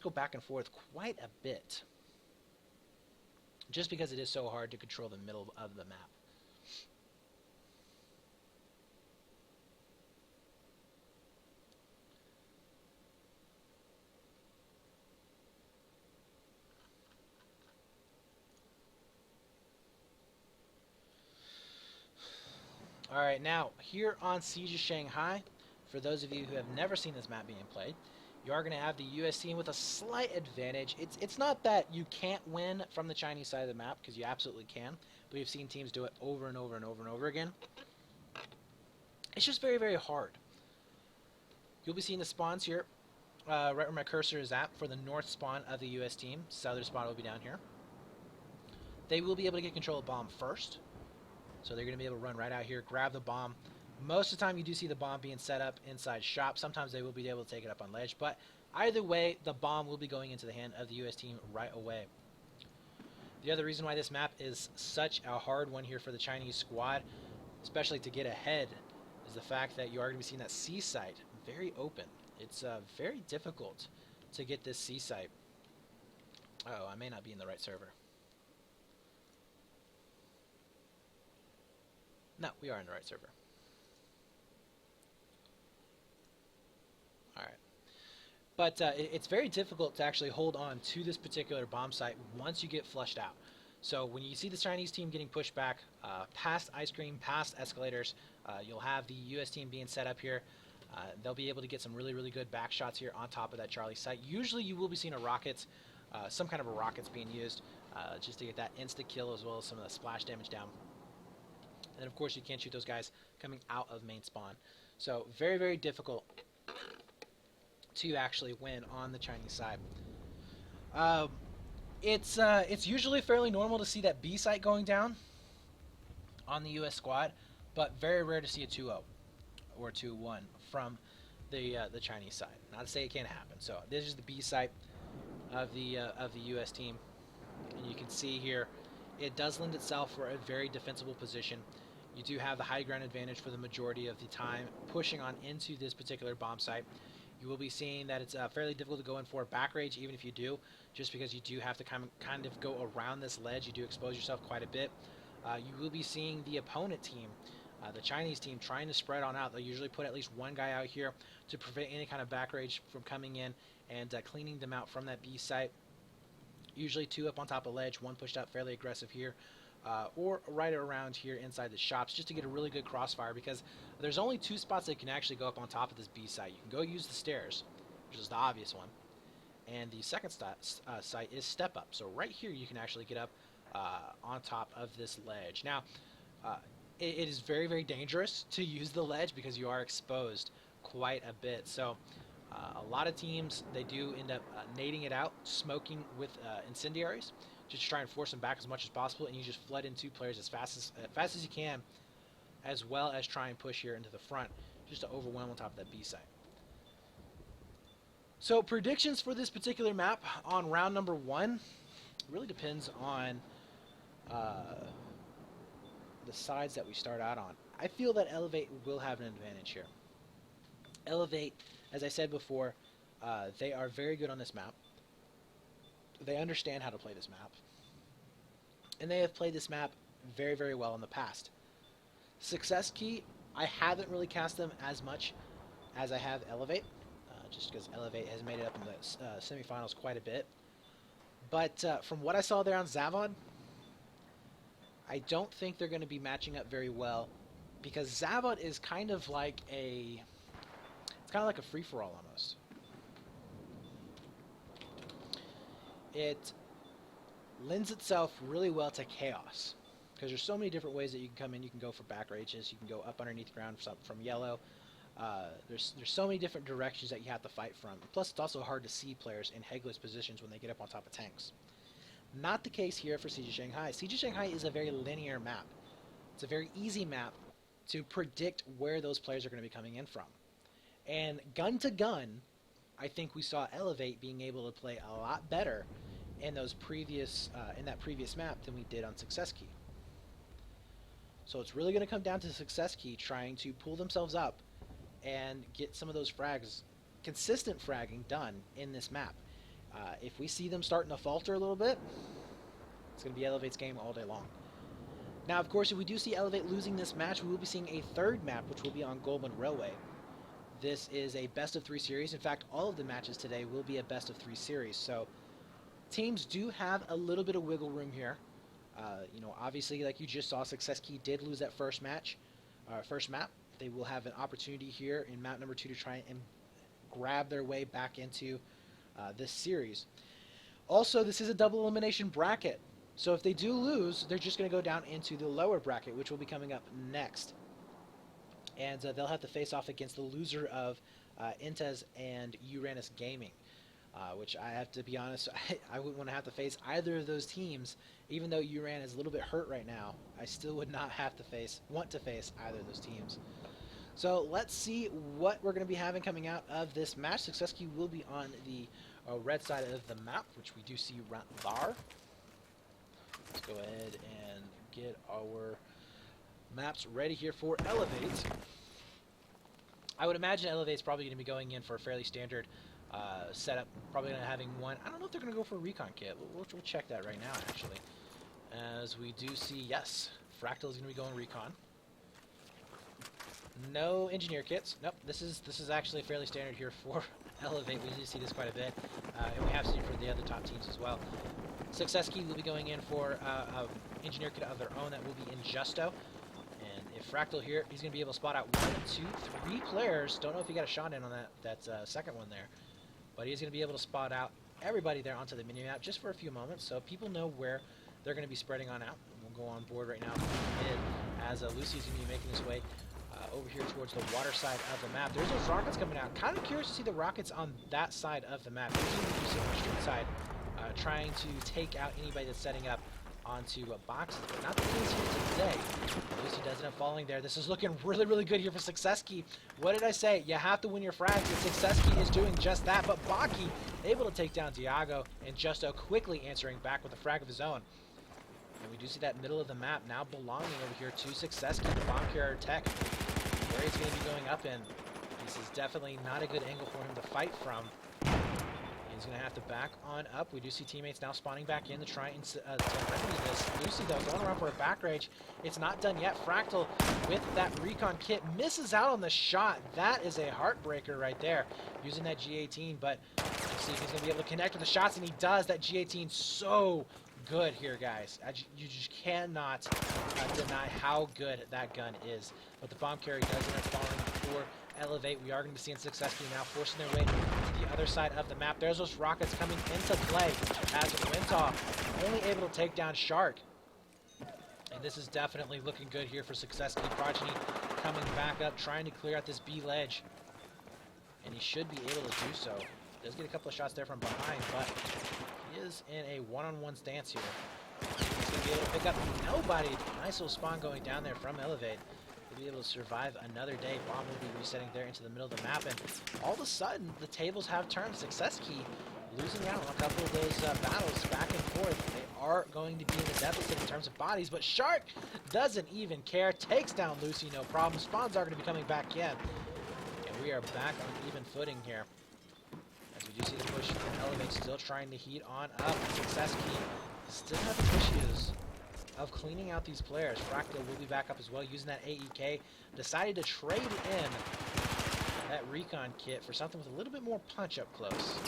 go back and forth quite a bit, just because it is so hard to control the middle of the map. Alright, now, here on Siege of Shanghai, for those of you who have never seen this map being played, you are going to have the US team with a slight advantage. It's not that you can't win from the Chinese side of the map, because you absolutely can, but we've seen teams do it over and over and over and over again. It's just very, very hard. You'll be seeing the spawns here, right where my cursor is at, for the north spawn of the US team. Southern spawn will be down here. They will be able to get control of bomb first. So they're going to be able to run right out here, grab the bomb. Most of the time you do see the bomb being set up inside shop. Sometimes they will be able to take it up on ledge. But either way, the bomb will be going into the hand of the US team right away. The other reason why this map is such a hard one here for the Chinese squad, especially to get ahead, is the fact that you are going to be seeing that C site very open. It's very difficult to get this C site. Oh, I may not be in the right server. No, we are in the right server. Alright. But it's very difficult to actually hold on to this particular bomb site once you get flushed out. So when you see the Chinese team getting pushed back past ice cream, past escalators, you'll have the US team being set up here. They'll be able to get some really, really good back shots here on top of that Charlie site. Usually you will be seeing a rockets, some kind of a rockets being used just to get that insta-kill as well as some of the splash damage down. And of course you can't shoot those guys coming out of main spawn. So very, very difficult to actually win on the Chinese side. It's usually fairly normal to see that B site going down on the US squad, but very rare to see a 2-0 or 2-1 from the Chinese side. Not to say it can't happen. So this is the B site of the US team, and you can see here it does lend itself for a very defensible position. You do have the high ground advantage for the majority of the time pushing on into this particular bomb site. You will be seeing that it's fairly difficult to go in for a back rage, even if you do, just because you do have to kind of go around this ledge. You do expose yourself quite a bit. You will be seeing the opponent team, the Chinese team, trying to spread on out. They'll usually put at least one guy out here to prevent any kind of back rage from coming in and cleaning them out from that B site. Usually 2 up on top of ledge, 1 pushed up, fairly aggressive here. Or right around here inside the shops, just to get a really good crossfire, because there's only 2 spots that can actually go up on top of this B site. You can go use the stairs, which is the obvious one, and the second site is step up. So right here you can actually get up on top of this ledge. Now it is very, very dangerous to use the ledge because you are exposed quite a bit. So a lot of teams, they do end up nading it out, smoking with incendiaries, just to try and force them back as much as possible, and you just flood in 2 players as fast as you can, as well as try and push here into the front, just to overwhelm on top of that B site. So predictions for this particular map on round number 1 really depends on the sides that we start out on. I feel that eLevate will have an advantage here. eLevate, as I said before, they are very good on this map. They understand how to play this map, and they have played this map very, very well in the past. Success Key, I haven't really cast them as much as I have eLevate, just because eLevate has made it up in the semifinals quite a bit. But from what I saw there on Zavod, I don't think they're going to be matching up very well, because Zavod is kind of like a free-for-all almost. it lends itself really well to chaos because there's so many different ways that you can come in. You can go for back rages, you can go up underneath the ground from yellow. There's so many different directions that you have to fight from. Plus, it's also hard to see players in headless positions when they get up on top of tanks. Not the case here for Siege of Shanghai. Siege of Shanghai is a very linear map. It's a very easy map to predict where those players are going to be coming in from. And gun to gun, I think we saw eLevate being able to play a lot better in those previous in that previous map than we did on Success Key. So it's really going to come down to Success Key trying to pull themselves up and get some of those frags, consistent fragging done in this map. If we see them starting to falter a little bit, it's going to be eLevate's game all day long. Now, of course, if we do see eLevate losing this match, we will be seeing a third map, which will be on Goldman Railway. This is a best-of-3 series. In fact, all of the matches today will be a best-of-3 series. So teams do have a little bit of wiggle room here. You know, obviously, like you just saw, Success Key did lose that first map. They will have an opportunity here in map number 2 to try and grab their way back into this series. Also, this is a double elimination bracket. So if they do lose, they're just going to go down into the lower bracket, which will be coming up next. And they'll have to face off against the loser of Intez and Uranus Gaming, which I have to be honest, I wouldn't want to have to face either of those teams. Even though Uran is a little bit hurt right now, I still would not want to face either of those teams. So let's see what we're going to be having coming out of this match. Success Key will be on the red side of the map, which we do see right there. Let's go ahead and get our maps ready here for eLevate. I would imagine eLevate's probably going to be going in for a fairly standard setup. Probably going to having one. I don't know if they're going to go for a recon kit. We'll check that right now, actually. As we do see, yes, Fractal is going to be going recon. No engineer kits. Nope. This is actually fairly standard here for eLevate. We do see this quite a bit, and we have seen it for the other top teams as well. Success Key will be going in for an engineer kit of their own that will be in Justo. And if Fractal here, he's going to be able to spot out 1, 2, 3 players. Don't know if he got a shot in on that second one there, but he's going to be able to spot out everybody there onto the mini map just for a few moments, so people know where they're going to be spreading on out. We'll go on board right now as Lucy's going to be making his way over here towards the water side of the map. There's those rockets coming out. Kind of curious to see the rockets on that side of the map. Usually you see on the street side trying to take out anybody that's setting up onto boxes, but not the case here today. Lucy does end up falling there. This is looking really, really good here for Success Key. What did I say? You have to win your frags, and Success Key is doing just that, but Baki able to take down Diago, and Justo quickly answering back with a frag of his own. And we do see that middle of the map now belonging over here to Success Key, the bomb carrier tech, where he's going to be going up in. This is definitely not a good angle for him to fight from. He's going to have to back on up. We do see teammates now spawning back in to try and to remedy this. Lucy, though, going around for a back rage. It's not done yet. Fractal, with that recon kit, misses out on the shot. That is a heartbreaker right there, using that G18. But you see if he's going to be able to connect with the shots, and he does. That G18 so good here, guys. You just cannot deny how good that gun is. But the bomb carry does end up falling for eLevate. We are going to be seeing Success Key now forcing their way to the other side of the map. There's those rockets coming into play as Wintoff only able to take down Shark. And this is definitely looking good here for Success Key. Progeny coming back up, trying to clear out this B ledge. And he should be able to do so. Does get a couple of shots there from behind, but he is in a one-on-one stance here. He's going to be able to pick up nobody. Nice little spawn going down there from eLevate. Be able to survive another day. Bomb will be resetting there into the middle of the map, and all of a sudden the tables have turned. Success Key losing out on a couple of those battles back and forth. They are going to be in the deficit in terms of bodies, but Shark doesn't even care. Takes down Lucy, no problem. Spawns are going to be coming back in, and we are back on even footing here. As we do see the push from eLevate still trying to heat on up. Success Key still have the issues of cleaning out these players. Fractal will be back up as well using that AEK. Decided to trade in that recon kit for something with a little bit more punch up close.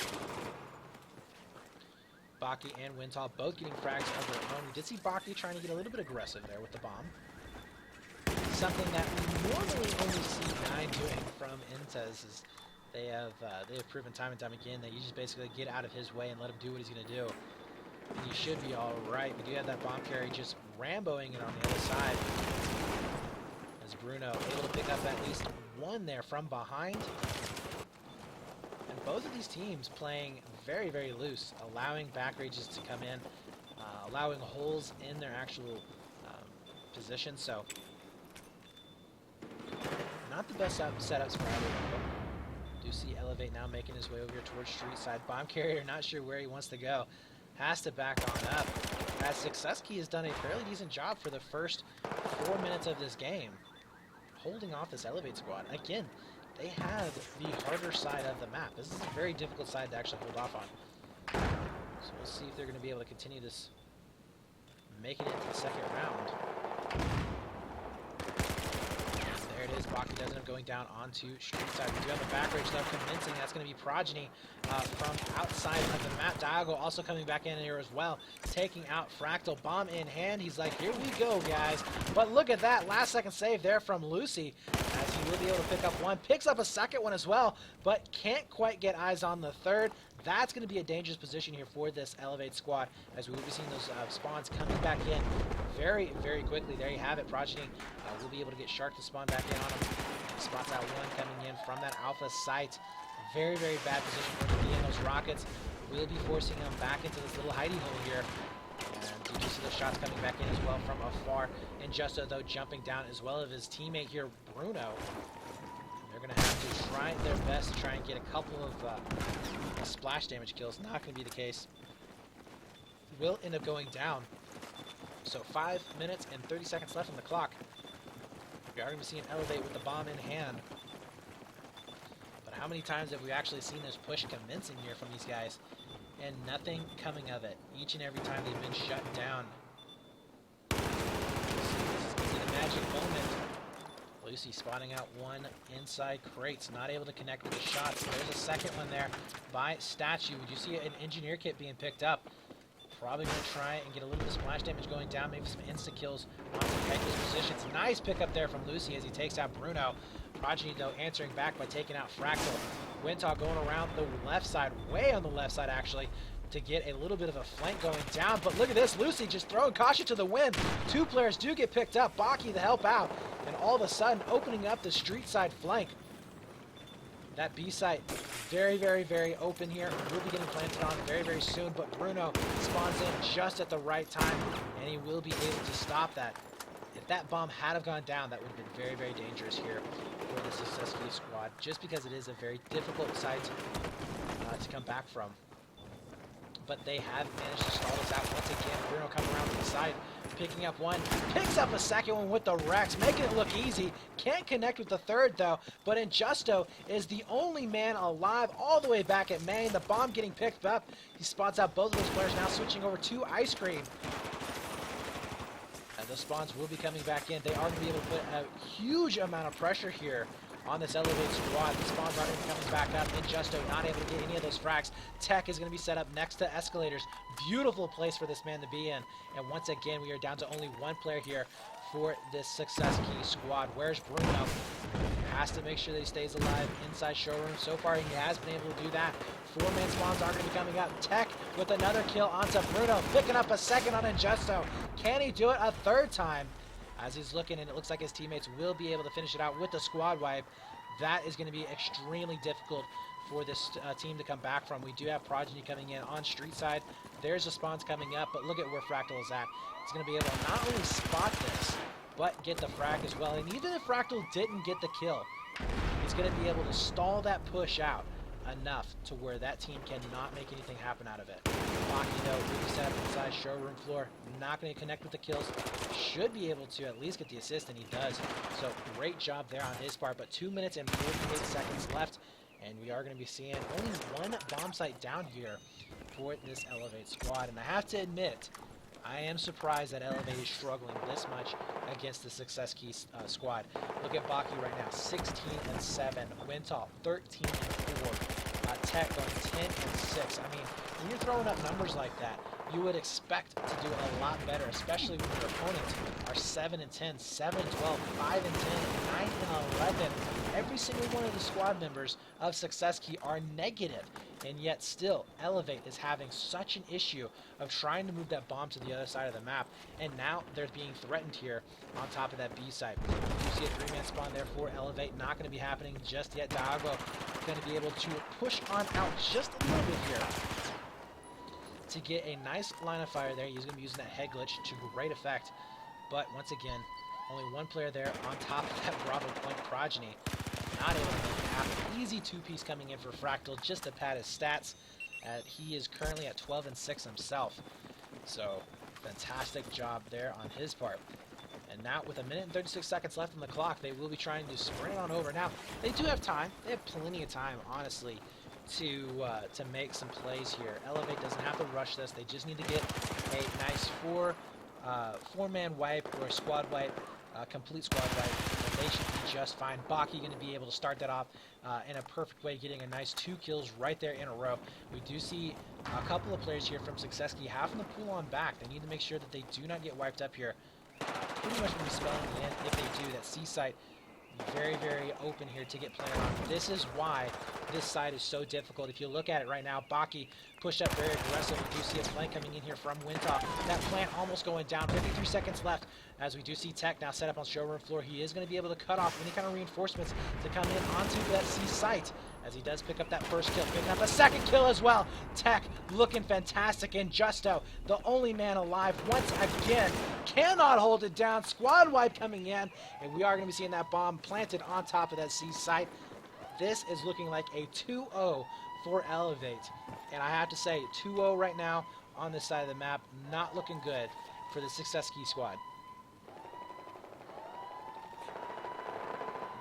Baki and Wintoff both getting frags of their own. We did see Baki trying to get a little bit aggressive there with the bomb. Something that we normally only see 9 doing from Intez is They have proven time and time again that you just basically get out of his way and let him do what he's going to do. And you should be all right. We do have that bomb carry just Ramboing it on the other side. As Bruno able to pick up at least one there from behind. And both of these teams playing very, very loose, allowing back rages to come in, allowing holes in their actual position. So, not the best setups for everyone. Do see eLevate now making his way over here towards street side. Bomb carrier not sure where he wants to go. Has to back on up. As Success Key has done a fairly decent job for the first 4 minutes of this game, holding off this eLevate squad. Again, they have the harder side of the map. This is a very difficult side to actually hold off on. So we'll see if they're going to be able to continue this, making it to the second round. There it is. Baki does end up going down onto street side. We do have a back rage though convincing. That's going to be Progeny from outside of the map. Diago also coming back in here as well, taking out Fractal. Bomb in hand. He's like, here we go, guys. But look at that. Last second save there from Lucy, as he will be able to pick up one. Picks up a second one as well, but can't quite get eyes on the third. That's going to be a dangerous position here for this eLevate squad, as we will be seeing those spawns coming back in very, very quickly. There you have it. Progeny will be able to get Shark to spawn back in on him. Spots out one coming in from that alpha site. Very, very bad position for him to be in. Those rockets will be forcing him back into this little hidey hole here. And you do see those shots coming back in as well from afar. And Justo, though, jumping down as well as his teammate here, Bruno. They're going to have to try their best to try and get a couple of splash damage kills. Not going to be the case. Will end up going down. So 5 minutes and 30 seconds left on the clock. We are going to be seeing eLevate with the bomb in hand. But how many times have we actually seen this push commencing here from these guys and nothing coming of it? Each and every time they've been shut down. This is going to be the magic moment. Lucy spotting out one inside crates, not able to connect with the shots. There's a second one there by Statue. Would you see an engineer kit being picked up? Probably going to try and get a little bit of splash damage going down, maybe some insta-kills on some Pegasus positions. Nice pickup there from Lucy as he takes out Bruno. Progeny, though, answering back by taking out Fractal. Wintal going around the left side, way on the left side, actually, to get a little bit of a flank going down. But look at this, Lucy just throwing caution to the wind. Two players do get picked up. Baki to help out, and all of a sudden opening up the street side flank. That B site, very, very, very open here. Will be getting planted on very, very soon, but Bruno spawns in just at the right time, and he will be able to stop that. If that bomb had have gone down, that would have been very, very dangerous here for the Success Key squad, just because it is a very difficult site to come back from. But they have managed to stall this out once again. Bruno coming around to the side, picking up one, picks up a second one with the Rex, making it look easy. Can't connect with the third, though, but Injusto is the only man alive all the way back at main. The bomb getting picked up. He spots out both of those players, now switching over to Ice Cream. And those spawns will be coming back in. They are going to be able to put a huge amount of pressure here on this eLevate squad. The spawns are going to be coming back up. Injusto not able to get any of those frags. Tech is going to be set up next to escalators. Beautiful place for this man to be in. And once again, we are down to only one player here for this Success Key squad. Where's Bruno? Has to make sure that he stays alive inside showroom. So far, he has been able to do that. Four-man spawns are going to be coming up. Tech with another kill onto Bruno, picking up a second on Injusto. Can he do it a third time? As he's looking, and it looks like his teammates will be able to finish it out with the squad wipe. That is going to be extremely difficult for this team to come back from. We do have Progeny coming in on street side. There's the spawns coming up, but look at where Fractal is at. He's going to be able to not only spot this, but get the frag as well. And even if Fractal didn't get the kill, he's going to be able to stall that push out enough to where that team cannot make anything happen out of it. Baki, though, will be set up inside showroom floor. Not going to connect with the kills. Should be able to at least get the assist, and he does. So great job there on his part. But 2 minutes and 48 seconds left, and we are going to be seeing only one bomb site down here for this eLevate squad. And I have to admit, I am surprised that eLevate is struggling this much against the Success Key squad. Look at Baki right now, 16-7. Wintal, 13-4. Tech going 10-6. I mean, when you're throwing up numbers like that, you would expect to do a lot better, especially when your opponents are 7 and 10, 7 and 12, 5 and 10, 9 and 11. Every single one of the squad members of Success Key are negative, and yet still, eLevate is having such an issue of trying to move that bomb to the other side of the map, and now they're being threatened here on top of that B site. You see a 3-man spawn there for eLevate, not going to be happening just yet. Daago going to be able to push on out just a little bit here to get a nice line of fire there. He's going to be using that head glitch to great effect, but once again, only one player there on top of that Bravo Point progeny. Not able to make it happen. Easy 2-piece coming in for Fractal just to pad his stats. He is currently at 12 and 6 himself. So, fantastic job there on his part. And now, with 1 minute and 36 seconds left on the clock, they will be trying to sprint on over. Now, they do have time. They have plenty of time, honestly, to make some plays here. eLevate doesn't have to rush this. They just need to get a nice four-man wipe or a squad wipe, complete squad wipe. They should be just fine. Baki going to be able to start that off in a perfect way, getting a nice 2 kills right there in a row. We do see a couple of players here from Success Key having to pull on back. They need to make sure that they do not get wiped up here. Pretty much going to be spelling the end if they do. That C site very, very open here to get played on. This is why this side is so difficult. If you look at it right now, Baki pushed up very aggressive. We do see a plant coming in here from Wintop. That plant almost going down. 53 seconds left as we do see Tech now set up on showroom floor. He is going to be able to cut off any kind of reinforcements to come in onto that C site as he does pick up that first kill. Picking up a second kill as well. Tech looking fantastic, and Justo, the only man alive once again, cannot hold it down. Squad wipe coming in, and we are going to be seeing that bomb planted on top of that C site. This is looking like a 2-0 for eLevate, and I have to say 2-0 right now on this side of the map, not looking good for the Success Key squad.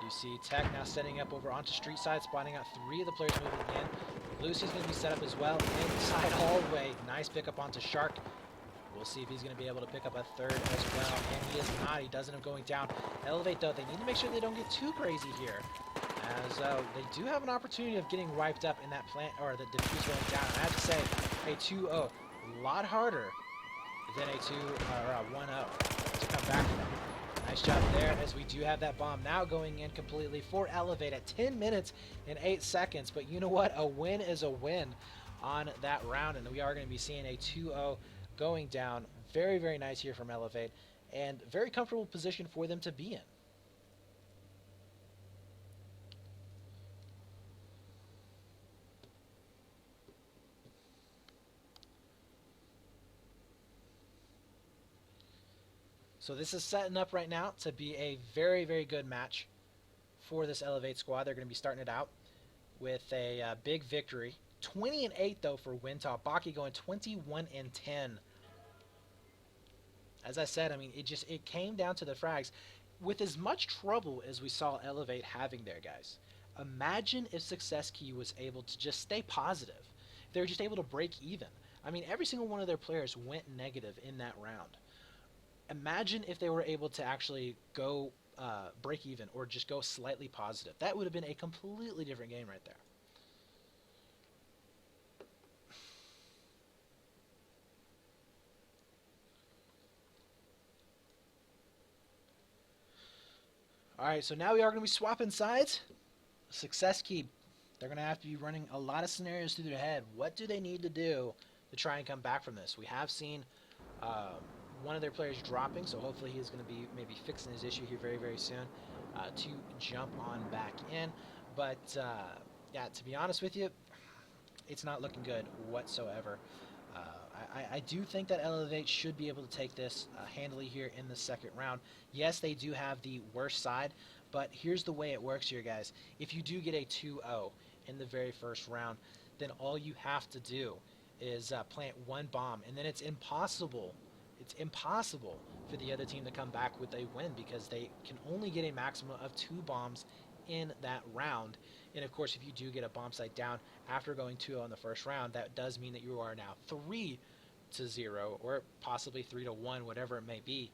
You see Tech now setting up over onto street side, spotting out 3 of the players moving in. Lucy's going to be set up as well inside hallway. Nice pickup onto Shark. We'll see if he's going to be able to pick up a third as well, and he is not. He doesn't have going down. eLevate, though, they need to make sure they don't get too crazy here, as they do have an opportunity of getting wiped up in that plant, or the defuse going down. And I have to say, a 2-0, a lot harder than a 1-0 to come back from. Nice job there, as we do have that bomb now going in completely for eLevate at 10 minutes and 8 seconds. But you know what? A win is a win on that round, and we are going to be seeing a 2-0 going down. Very, very nice here from eLevate, and very comfortable position for them to be in. So this is setting up right now to be a very, very good match for this eLevate squad. They're going to be starting it out with a big victory. 20 and 8 though for Wintop. Baki going 21 and 10. As I said, I mean, it came down to the frags. With as much trouble as we saw eLevate having there, guys, imagine if Success Key was able to just stay positive. They were just able to break even. I mean, every single one of their players went negative in that round. Imagine if they were able to actually go break even or just go slightly positive. That would have been a completely different game right there. Alright, so now we are going to be swapping sides. Success Key, they're going to have to be running a lot of scenarios through their head. What do they need to do to try and come back from this? We have seen one of their players dropping, so hopefully he's going to be maybe fixing his issue here very, very soon to jump on back in. But, yeah, to be honest with you, it's not looking good whatsoever. I do think that eLevate should be able to take this handily here in the second round. Yes, they do have the worst side, but here's the way it works here, guys. If you do get a 2-0 in the very first round, then all you have to do is plant one bomb, and then it's impossible for the other team to come back with a win, because they can only get a maximum of 2 bombs in that round. And of course, if you do get a bomb site down after going 2-0 in the first round, that does mean that you are now 3-0 or possibly 3-1, whatever it may be.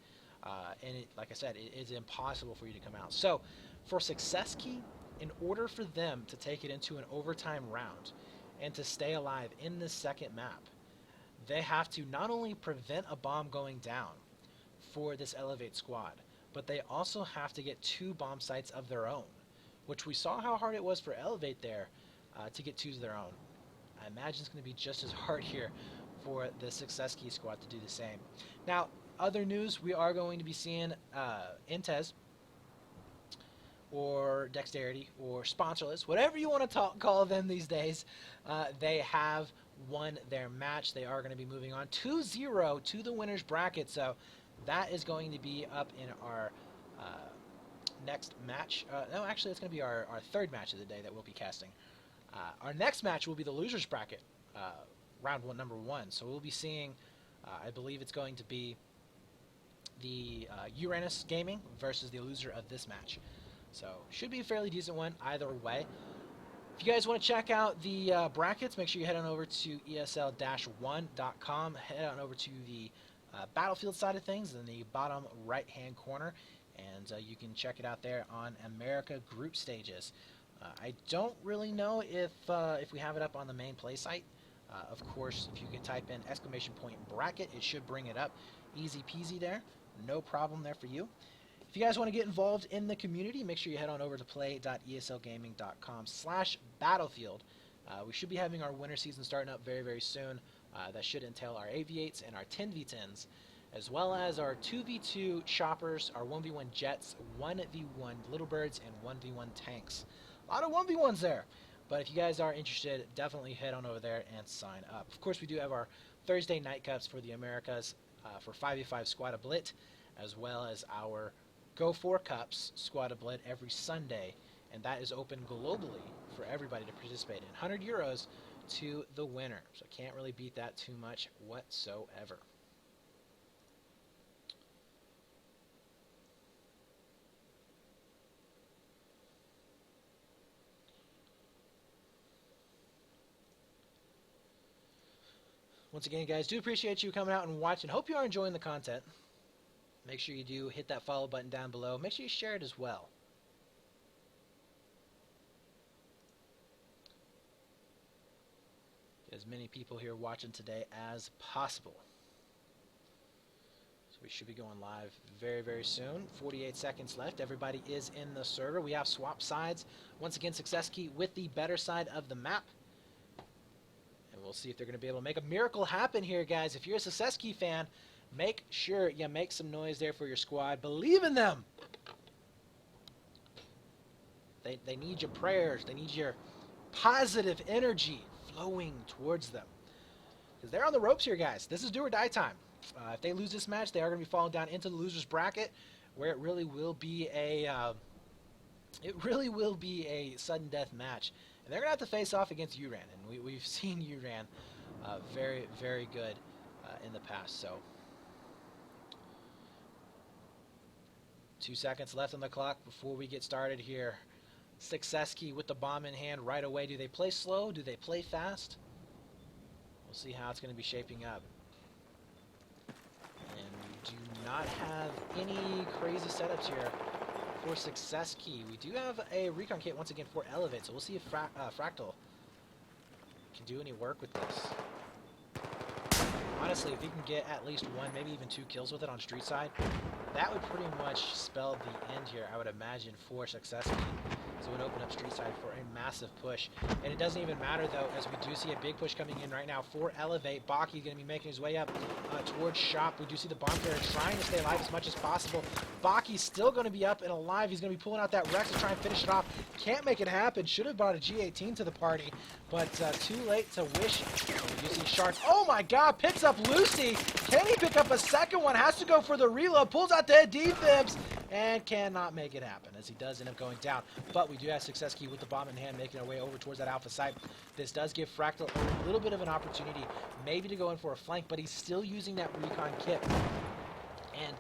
And like I said, it is impossible for you to come out. So for Success Key, in order for them to take it into an overtime round and to stay alive in this second map, they have to not only prevent a bomb going down for this eLevate squad, but they also have to get 2 bomb sites of their own, which we saw how hard it was for eLevate there to get 2 of their own. I imagine it's going to be just as hard here for the Success Key squad to do the same. Now, other news, we are going to be seeing Intez, or Dexterity, or Sponsorless, whatever you want to call them these days. They have won their match. They are going to be moving on 2-0 to the winner's bracket, so that is going to be up in our next match. No, actually, it's going to be our 3rd match of the day that we'll be casting. Our next match will be the loser's bracket, round one, number 1. So we'll be seeing, I believe it's going to be the Uranus Gaming versus the loser of this match. So should be a fairly decent one either way. If you guys want to check out the brackets, make sure you head on over to ESL-One.com. Head on over to the Battlefield side of things in the bottom right-hand corner, and you can check it out there on America Group Stages. I don't really know if we have it up on the main play site. Of course, if you can type in !bracket, it should bring it up. Easy peasy there. No problem there for you. If you guys want to get involved in the community, make sure you head on over to play.eslgaming.com/battlefield. We should be having our winter season starting up very, very soon. That should entail our AV8s and our 10v10s, as well as our 2v2 choppers, our 1v1 jets, 1v1 little birds, and 1v1 tanks. A lot of 1v1s there. But if you guys are interested, definitely head on over there and sign up. Of course, we do have our Thursday night cups for the Americas for 5v5 Squad of Blit, as well as our Go 4 Cups Squad of Blit every Sunday, and that is open globally for everybody to participate in. 100 euros to the winner, so can't really beat that too much whatsoever. Once again, guys, do appreciate you coming out and watching. Hope you are enjoying the content. Make sure you do hit that follow button down below. Make sure you share it as well. Get as many people here watching today as possible. So we should be going live very, very soon. 48 seconds left. Everybody is in the server. We have swap sides. Once again, Success Key with the better side of the map. And we'll see if they're going to be able to make a miracle happen here, guys. If you're a Success Key fan, make sure you make some noise there for your squad. Believe in them. They need your prayers. They need your positive energy flowing towards them. Because they're on the ropes here, guys. This is do or die time. If they lose this match, they are going to be falling down into the loser's bracket, where it really will be a sudden death match. And they're going to have to face off against Uran. And we've seen Uran very, very good in the past. So 2 seconds left on the clock before we get started here. Success Key with the bomb in hand right away. Do they play slow? Do they play fast? We'll see how it's going to be shaping up. And we do not have any crazy setups here for Success Key. We do have a recon kit once again for eLevate, so we'll see if Fractal can do any work with this. Honestly, if he can get at least 1, maybe even 2 kills with it on street side, that would pretty much spell the end here, I would imagine, for Success Key. So it would open up street side for a massive push. And it doesn't even matter, though, as we do see a big push coming in right now for eLevate. Baki's going to be making his way up towards shop. We do see the bomb carrier trying to stay alive as much as possible. Baki's still going to be up and alive. He's going to be pulling out that Rex to try and finish it off. Can't make it happen. Should have brought a G18 to the party, but too late to wish. You see Shark. Oh my God, picks up Lucy. Can he pick up a second one? Has to go for the reload. Pulls out the defibs and cannot make it happen, as he does end up going down. But we do have Success Key with the bomb in hand, making our way over towards that alpha site. This does give Fractal a little bit of an opportunity, maybe to go in for a flank, but he's still using that recon kit. And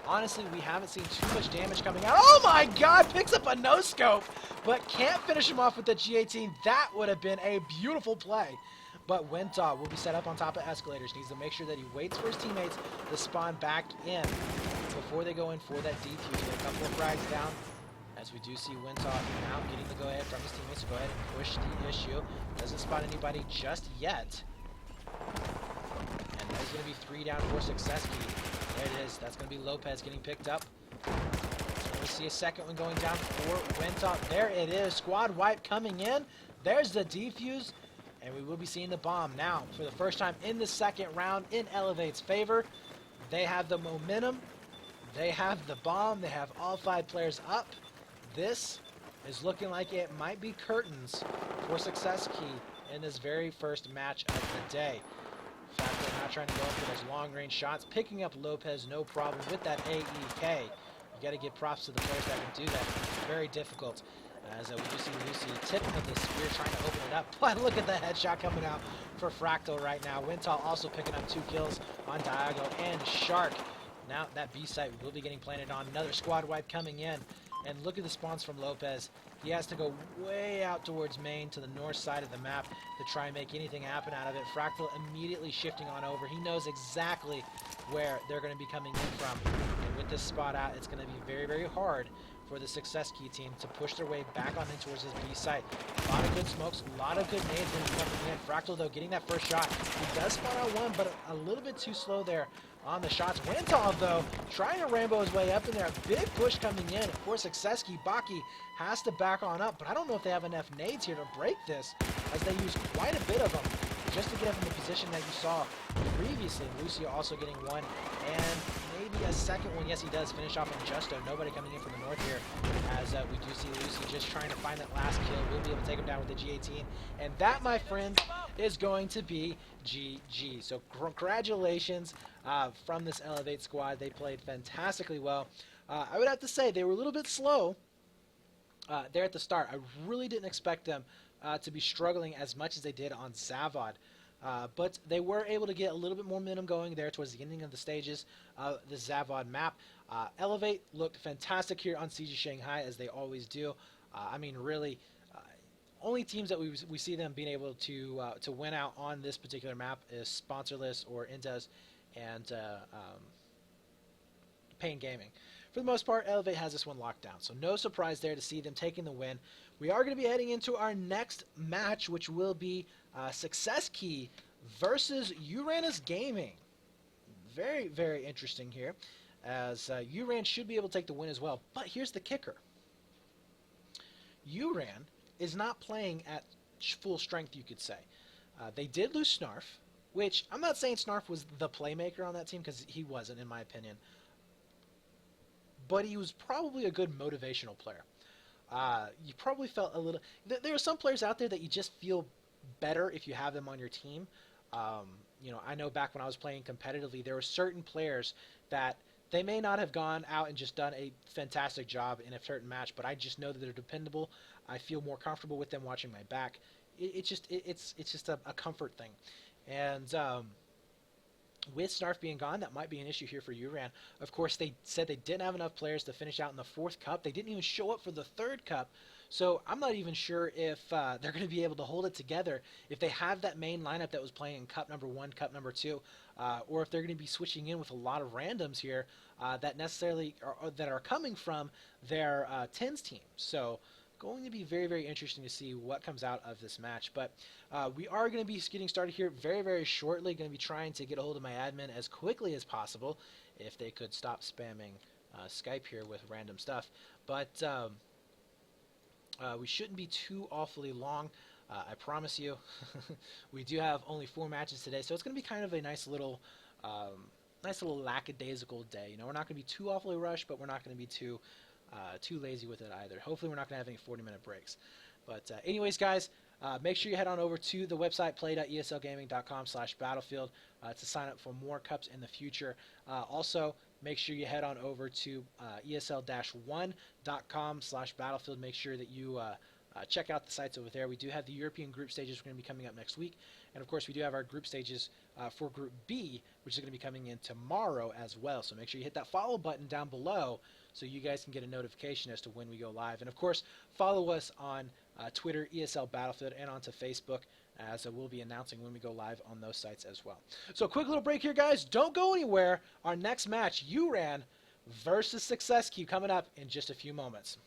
honestly, we haven't seen too much damage coming out. Oh my God, picks up a no-scope, but can't finish him off with the G18. That would have been a beautiful play. But Wintog will be set up on top of escalators. Needs to make sure that he waits for his teammates to spawn back in before they go in for that defuse. Get a couple of frags down, as we do see Wintog now getting the go-ahead from his teammates to go ahead and push the issue. Doesn't spot anybody just yet. And That is going to be 3 down for Success Key. There it is. That's going to be Lopez getting picked up. So we see a second one going down for Wentop. There it is. Squad wipe coming in. There's the defuse. And we will be seeing the bomb. Now, for the first time in the second round in eLevate's favor, they have the momentum. They have the bomb. They have all 5 players up. This is looking like it might be curtains for Success Key in this very first match of the day. In fact, they're not trying to go up for those long-range shots. Picking up Lopez, no problem with that AEK. You got to give props to the players that can do that. It's very difficult. As we do see Lucy tip of the spear trying to open it up. But look at the headshot coming out for Fractal right now. Wintal also picking up 2 kills on Diago and Shark. Now that B site will be getting planted on. Another squad wipe coming in. And look at the spawns from Lopez. He has to go way out towards main to the north side of the map to try and make anything happen out of it. Fractal immediately shifting on over. He knows exactly where they're going to be coming in from. And with this spot out, it's going to be very, very hard for the Success Key team to push their way back on in towards this B site. A lot of good smokes, a lot of good nades going to be coming in. Fractal, though, getting that first shot. He does spawn out one, but a little bit too slow there on the shots. Wentov, though, trying to Rambo his way up in there. A big push coming in for Success Key. Baki has to back on up, but I don't know if they have enough nades here to break this, as they use quite a bit of them just to get up in the position that you saw previously. Lucio also getting one, and maybe a second one. Yes, he does finish off on Justo. Nobody coming in from the north here, as we do see Lucy just trying to find that last kill. We'll be able to take him down with the G18, and that, my friends, is going to be GG. So congratulations from this eLevate squad. They played fantastically well. I would have to say they were a little bit slow there at the start. I really didn't expect them to be struggling as much as they did on Zavod. But they were able to get a little bit more momentum going there towards the ending of the stages of the Zavod map. eLevate looked fantastic here on Siege of Shanghai, as they always do. I mean, really, only teams that we see them being able to win out on this particular map is Sponsorless or Indes and Pain Gaming. For the most part, eLevate has this one locked down, so no surprise there to see them taking the win. We are going to be heading into our next match, which will be Success Key versus Uranus Gaming. Very, very interesting here, as Uran should be able to take the win as well. But here's the kicker. Uran is not playing at full strength, you could say. They did lose Snarf, which I'm not saying Snarf was the playmaker on that team, because he wasn't, in my opinion. But he was probably a good motivational player. You probably felt a little... There are some players out there that you just feel better if you have them on your team. You know, I know back when I was playing competitively, there were certain players that they may not have gone out and just done a fantastic job in a certain match, but I just know that they're dependable. I feel more comfortable with them watching my back. It's just a comfort thing. And with Snarf being gone, that might be an issue here for Uran. Of course, they said they didn't have enough players to finish out in the 4th cup. They didn't even show up for the 3rd cup. So I'm not even sure if they're going to be able to hold it together if they have that main lineup that was playing in Cup number 1, Cup number 2, or if they're going to be switching in with a lot of randoms here that necessarily that are coming from their tens team. So going to be very, very interesting to see what comes out of this match. But we are going to be getting started here very, very shortly. Going to be trying to get a hold of my admin as quickly as possible, if they could stop spamming Skype here with random stuff. But we shouldn't be too awfully long. I promise you. We do have only 4 matches today, so it's going to be kind of a nice little lackadaisical day. You know, we're not going to be too awfully rushed, but we're not going to be too lazy with it either. Hopefully we're not going to have any 40-minute breaks. But anyways, guys, make sure you head on over to the website, play.eslgaming.com/battlefield, to sign up for more cups in the future. Also, make sure you head on over to ESL-One.com/battlefield. Make sure that you check out the sites over there. We do have the European group stages going to be coming up next week. And, of course, we do have our group stages for Group B, which is going to be coming in tomorrow as well. So make sure you hit that follow button down below so you guys can get a notification as to when we go live. And, of course, follow us on Twitter, ESL Battlefield, and onto Facebook, as we'll be announcing when we go live on those sites as well. So quick little break here, guys. Don't go anywhere. Our next match, Uran versus Success Key, coming up in just a few moments.